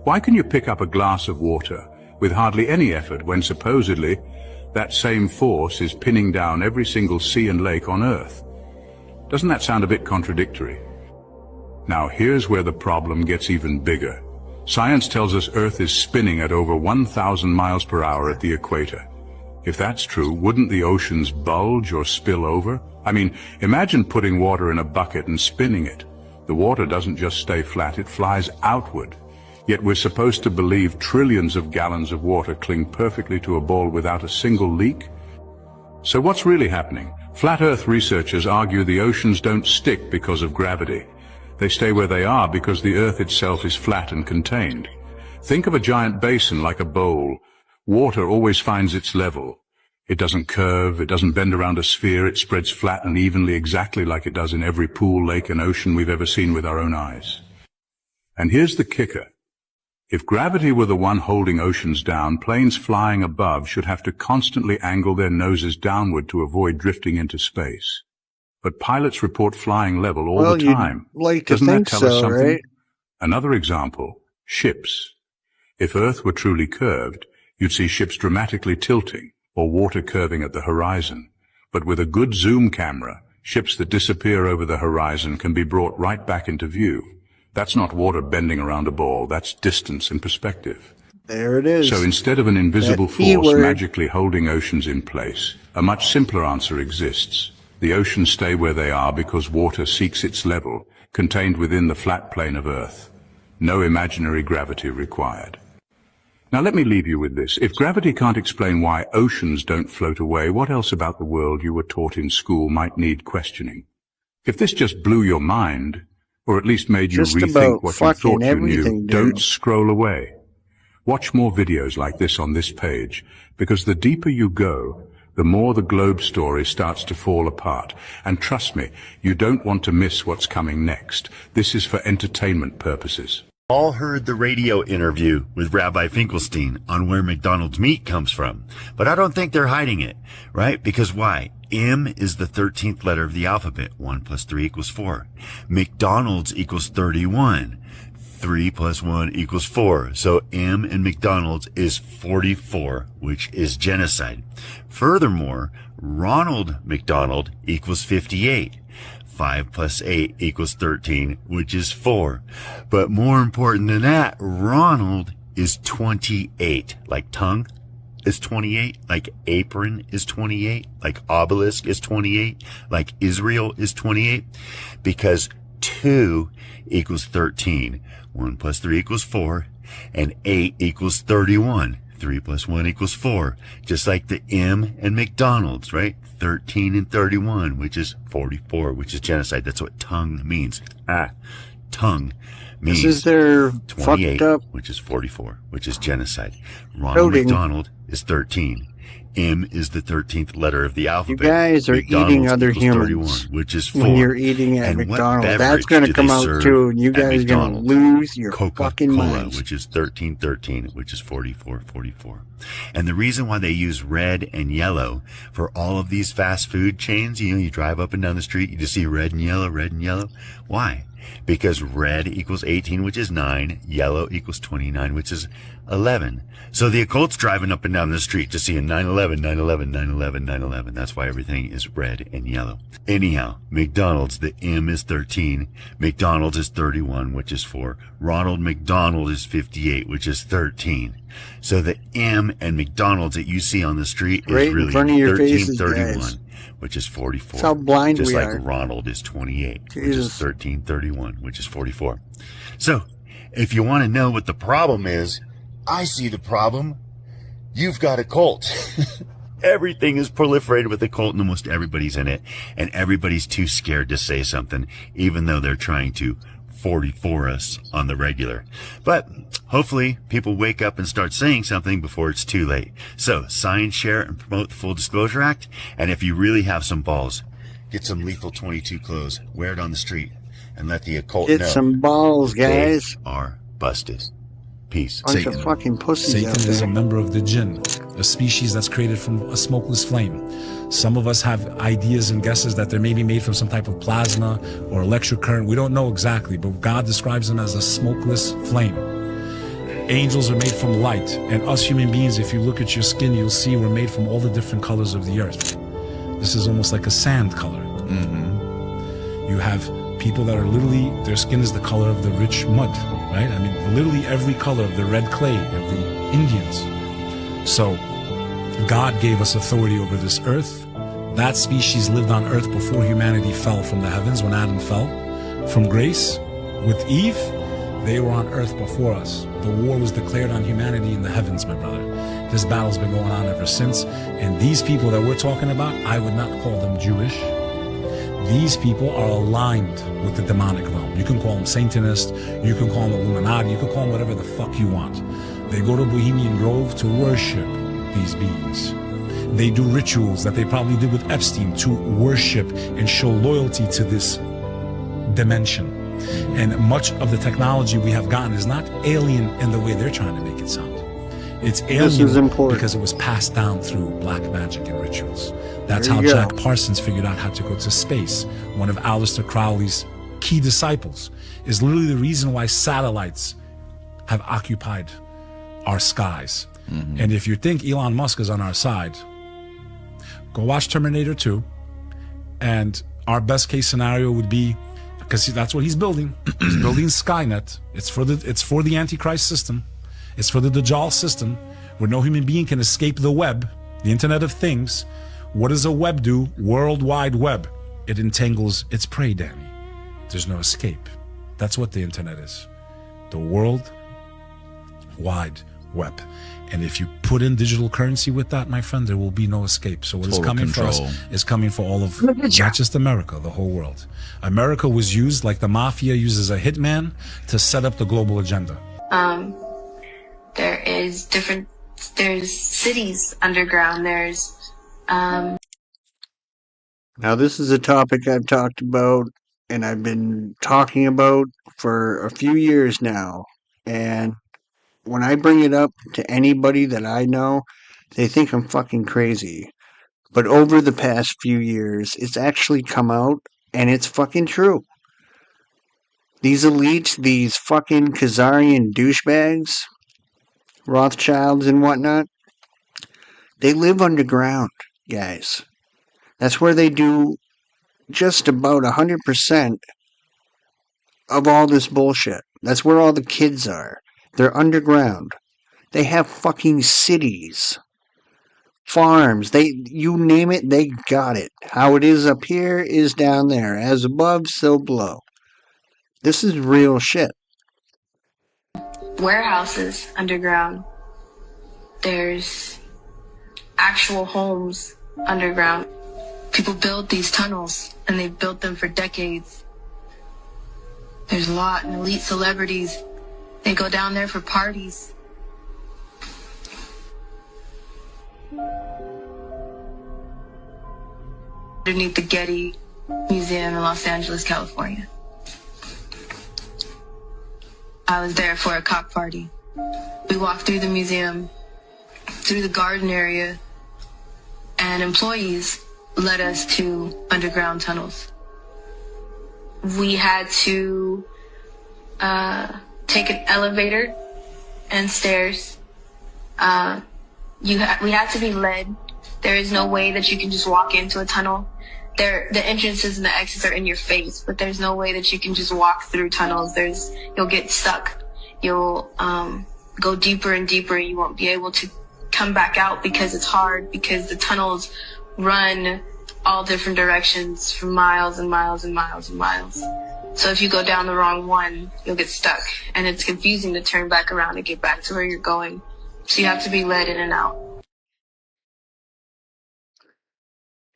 Why can you pick up a glass of water with hardly any effort when supposedly that same force is pinning down every single sea and lake on Earth? Doesn't that sound a bit contradictory? Now here's where the problem gets even bigger. Science tells us Earth is spinning at over 1,000 miles per hour at the equator. If that's true, wouldn't the oceans bulge or spill over? I mean, imagine putting water in a bucket and spinning it. The water doesn't just stay flat, it flies outward. Yet we're supposed to believe trillions of gallons of water cling perfectly to a ball without a single leak? So what's really happening? Flat Earth researchers argue the oceans don't stick because of gravity. They stay where they are because the Earth itself is flat and contained. Think of a giant basin like a bowl. Water always finds its level. It doesn't curve, it doesn't bend around a sphere, it spreads flat and evenly exactly like it does in every pool, lake and ocean we've ever seen with our own eyes. And here's the kicker. If gravity were the one holding oceans down, planes flying above should have to constantly angle their noses downward to avoid drifting into space. But pilots report flying level all the time. Doesn't that tell us something? Right? Another example, ships. If Earth were truly curved, you'd see ships dramatically tilting or water curving at the horizon. But with a good zoom camera, ships that disappear over the horizon can be brought right back into view. That's not water bending around a ball, that's distance and perspective. There it is. So instead of an invisible force magically holding oceans in place, a much simpler answer exists. The oceans stay where they are because water seeks its level, contained within the flat plane of Earth. No imaginary gravity required. Now let me leave you with this. If gravity can't explain why oceans don't float away, what else about the world you were taught in school might need questioning? If this just blew your mind, or at least made you rethink what you thought you knew, don't scroll away. Watch more videos like this on this page, because the deeper you go, the more the globe story starts to fall apart. And trust me, you don't want to miss what's coming next. This is for entertainment purposes. All heard the radio interview with Rabbi Finkelstein on where McDonald's meat comes from. But I don't think they're hiding it, right? Because why? M is the 13th letter of the alphabet. 1 plus 3 equals 4. McDonald's equals 31. 3 plus 1 equals 4. So M in McDonald's is 44, which is genocide. Furthermore, Ronald McDonald equals 58. 5 plus 8 equals 13, which is 4. But more important than that, Ronald is 28. Like tongue is 28. Like apron is 28. Like obelisk is 28. Like Israel is 28. Because 2 equals 13. 1 plus 3 equals 4. And 8 equals 31. 3 plus 1 equals 4. Just like the M and McDonald's, right? 13 and 31, which is 44, which is genocide. That's what tongue means. Tongue means this is their 28, fucked up, which is 44, which is genocide. Ronald McDonald is 13. M is the 13th letter of the alphabet. You guys are McDonald's eating other humans 31, which is 4. when you're eating at And McDonald's. That's going to come out too, and you guys are going to lose your fucking minds. Which is 1313, which is 4444. And the reason why they use red and yellow for all of these fast food chains, you know, you drive up and down the street, you just see red and yellow, red and yellow. Why? Because red equals 18, which is 9. Yellow equals 29, which is 11. So the occult's driving up and down the street to see a 911, 911, 911, 911. That's why everything is red and yellow. Anyhow, McDonald's, the M is 13. McDonald's is 31, which is 4. Ronald McDonald is 58, which is 13. So the M and McDonald's that you see on the street is right really in front of your 1331. faces, which is 44. That's how blind just we like are. Ronald is 28, Jesus. which is 1331, which is 44. So, if you want to know what the problem is, I see the problem. You've got a cult. Everything is proliferated with a cult and almost everybody's in it. And everybody's too scared to say something, even though they're trying to 44 us on the regular. But hopefully people wake up and start saying something before it's too late. So sign, share, and promote the Full Disclosure Act. And if you really have some balls, get some Lethal 22 clothes, wear it on the street, and let the occult know. Get some balls, guys. They are busted. Peace. Bunch of fucking pussies Satan out there. is a member of the jinn, a species that's created from a smokeless flame. Some of us have ideas and guesses that they're maybe made from some type of plasma or electric current. We don't know exactly, but God describes them as a smokeless flame. Angels are made from light, and us human beings, if you look at your skin, you'll see we're made from all the different colors of the earth. This is almost like a sand color. You have people that are literally, their skin is the color of the rich mud, right? I mean, literally every color of the red clay of the Indians. So God gave us authority over this earth. That species lived on earth before humanity fell from the heavens, when Adam fell from grace. With Eve, they were on earth before us. The war was declared on humanity in the heavens, my brother. This battle's been going on ever since. And these people that we're talking about, I would not call them Jewish. These people are aligned with the demonic realm. You can call them Satanist, you can call them Illuminati, you can call them whatever the fuck you want. They go to Bohemian Grove to worship these beings. They do rituals that they probably did with Epstein to worship and show loyalty to this dimension. And much of the technology we have gotten is not alien in the way they're trying to make it sound. It's alien because it was passed down through black magic and rituals. That's how Jack Parsons figured out how to go to space. One of Aleister Crowley's key disciples is literally the reason why satellites have occupied our skies. And if you think Elon Musk is on our side, go watch Terminator 2. And our best case scenario would be, because that's what he's building. He's building Skynet. It's for the Antichrist system. It's for the Dajjal system, where no human being can escape the web, the Internet of Things. What does a web do? World Wide Web. It entangles its prey, Danny. There's no escape. That's what the Internet is. The World Wide Web. And if you put in digital currency with that, my friend, there will be no escape. So what is coming for us is coming for all of, not just America, the whole world. America was used, like the mafia uses a hitman, to set up the global agenda. There's cities underground, Now, this is a topic I've talked about and I've been talking about for a few years now. And when I bring it up to anybody that I know, they think I'm fucking crazy. But over the past few years, it's actually come out and it's fucking true. These elites, these fucking Khazarian douchebags, Rothschilds and whatnot, they live underground, guys. That's where they do just about 100% of all this bullshit. That's where all the kids are. They're underground. They have fucking cities, farms. You name it, they got it. How it is up here is down there. As above, so below. This is real shit. warehouses underground. There's actual homes underground. People build these tunnels, and they've built them for decades. There's a lot of elite celebrities. They go down there for parties. Underneath the Getty Museum in Los Angeles, California. I was there for a cock party. We walked through the museum, through the garden area, and employees led us to underground tunnels. We had to take an elevator and stairs. We had to be led. There is no way that you can just walk into a tunnel. The entrances and the exits are in your face, but there's no way that you can just walk through tunnels. You'll get stuck. You'll go deeper and deeper, and you won't be able to come back out because it's hard, because the tunnels run all different directions for miles and miles and miles and miles. So if you go down the wrong one, you'll get stuck, and it's confusing to turn back around and get back to where you're going. So you have to be led in and out.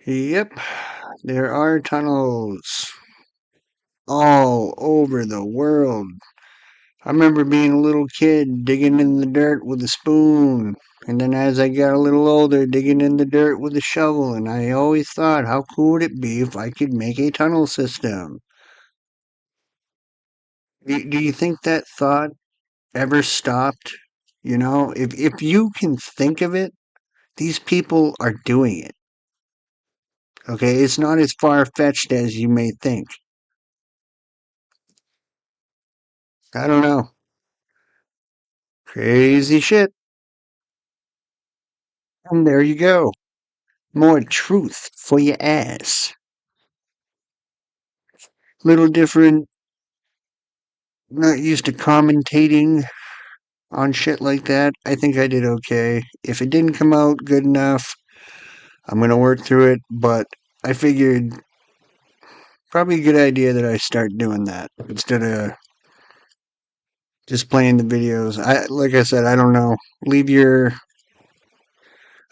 Yep, there are tunnels all over the world. I remember being a little kid digging in the dirt with a spoon, and then as I got a little older, digging in the dirt with a shovel, and I always thought, how cool would it be if I could make a tunnel system? Do you think that thought ever stopped? You know, if you can think of it, these people are doing it. Okay, it's not as far-fetched as you may think. I don't know. Crazy shit. And there you go. More truth for your ass. Little different. Not used to commentating on shit like that. I think I did okay. If it didn't come out good enough, I'm going to work through it, but I figured probably a good idea that I start doing that instead of just playing the videos. Like I said, I don't know. Leave your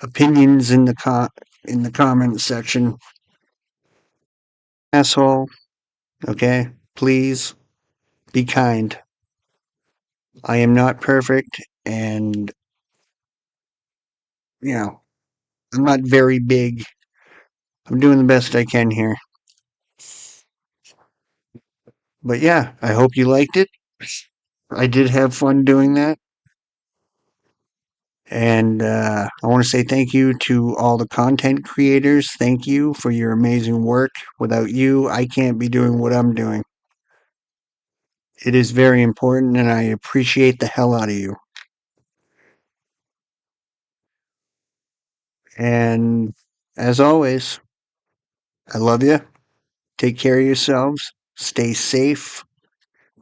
opinions in the comment section. Asshole, okay? Please be kind. I am not perfect, and I'm not very big. I'm doing the best I can here. But yeah, I hope you liked it. I did have fun doing that. And I want to say thank you to all the content creators. Thank you for your amazing work. Without you, I can't be doing what I'm doing. It is very important, and I appreciate the hell out of you. And as always, I love you. Take care of yourselves. Stay safe.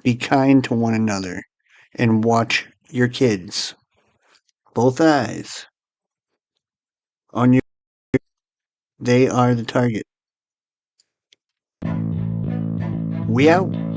Be kind to one another. And watch your kids. Both eyes on you. They are the target. We out.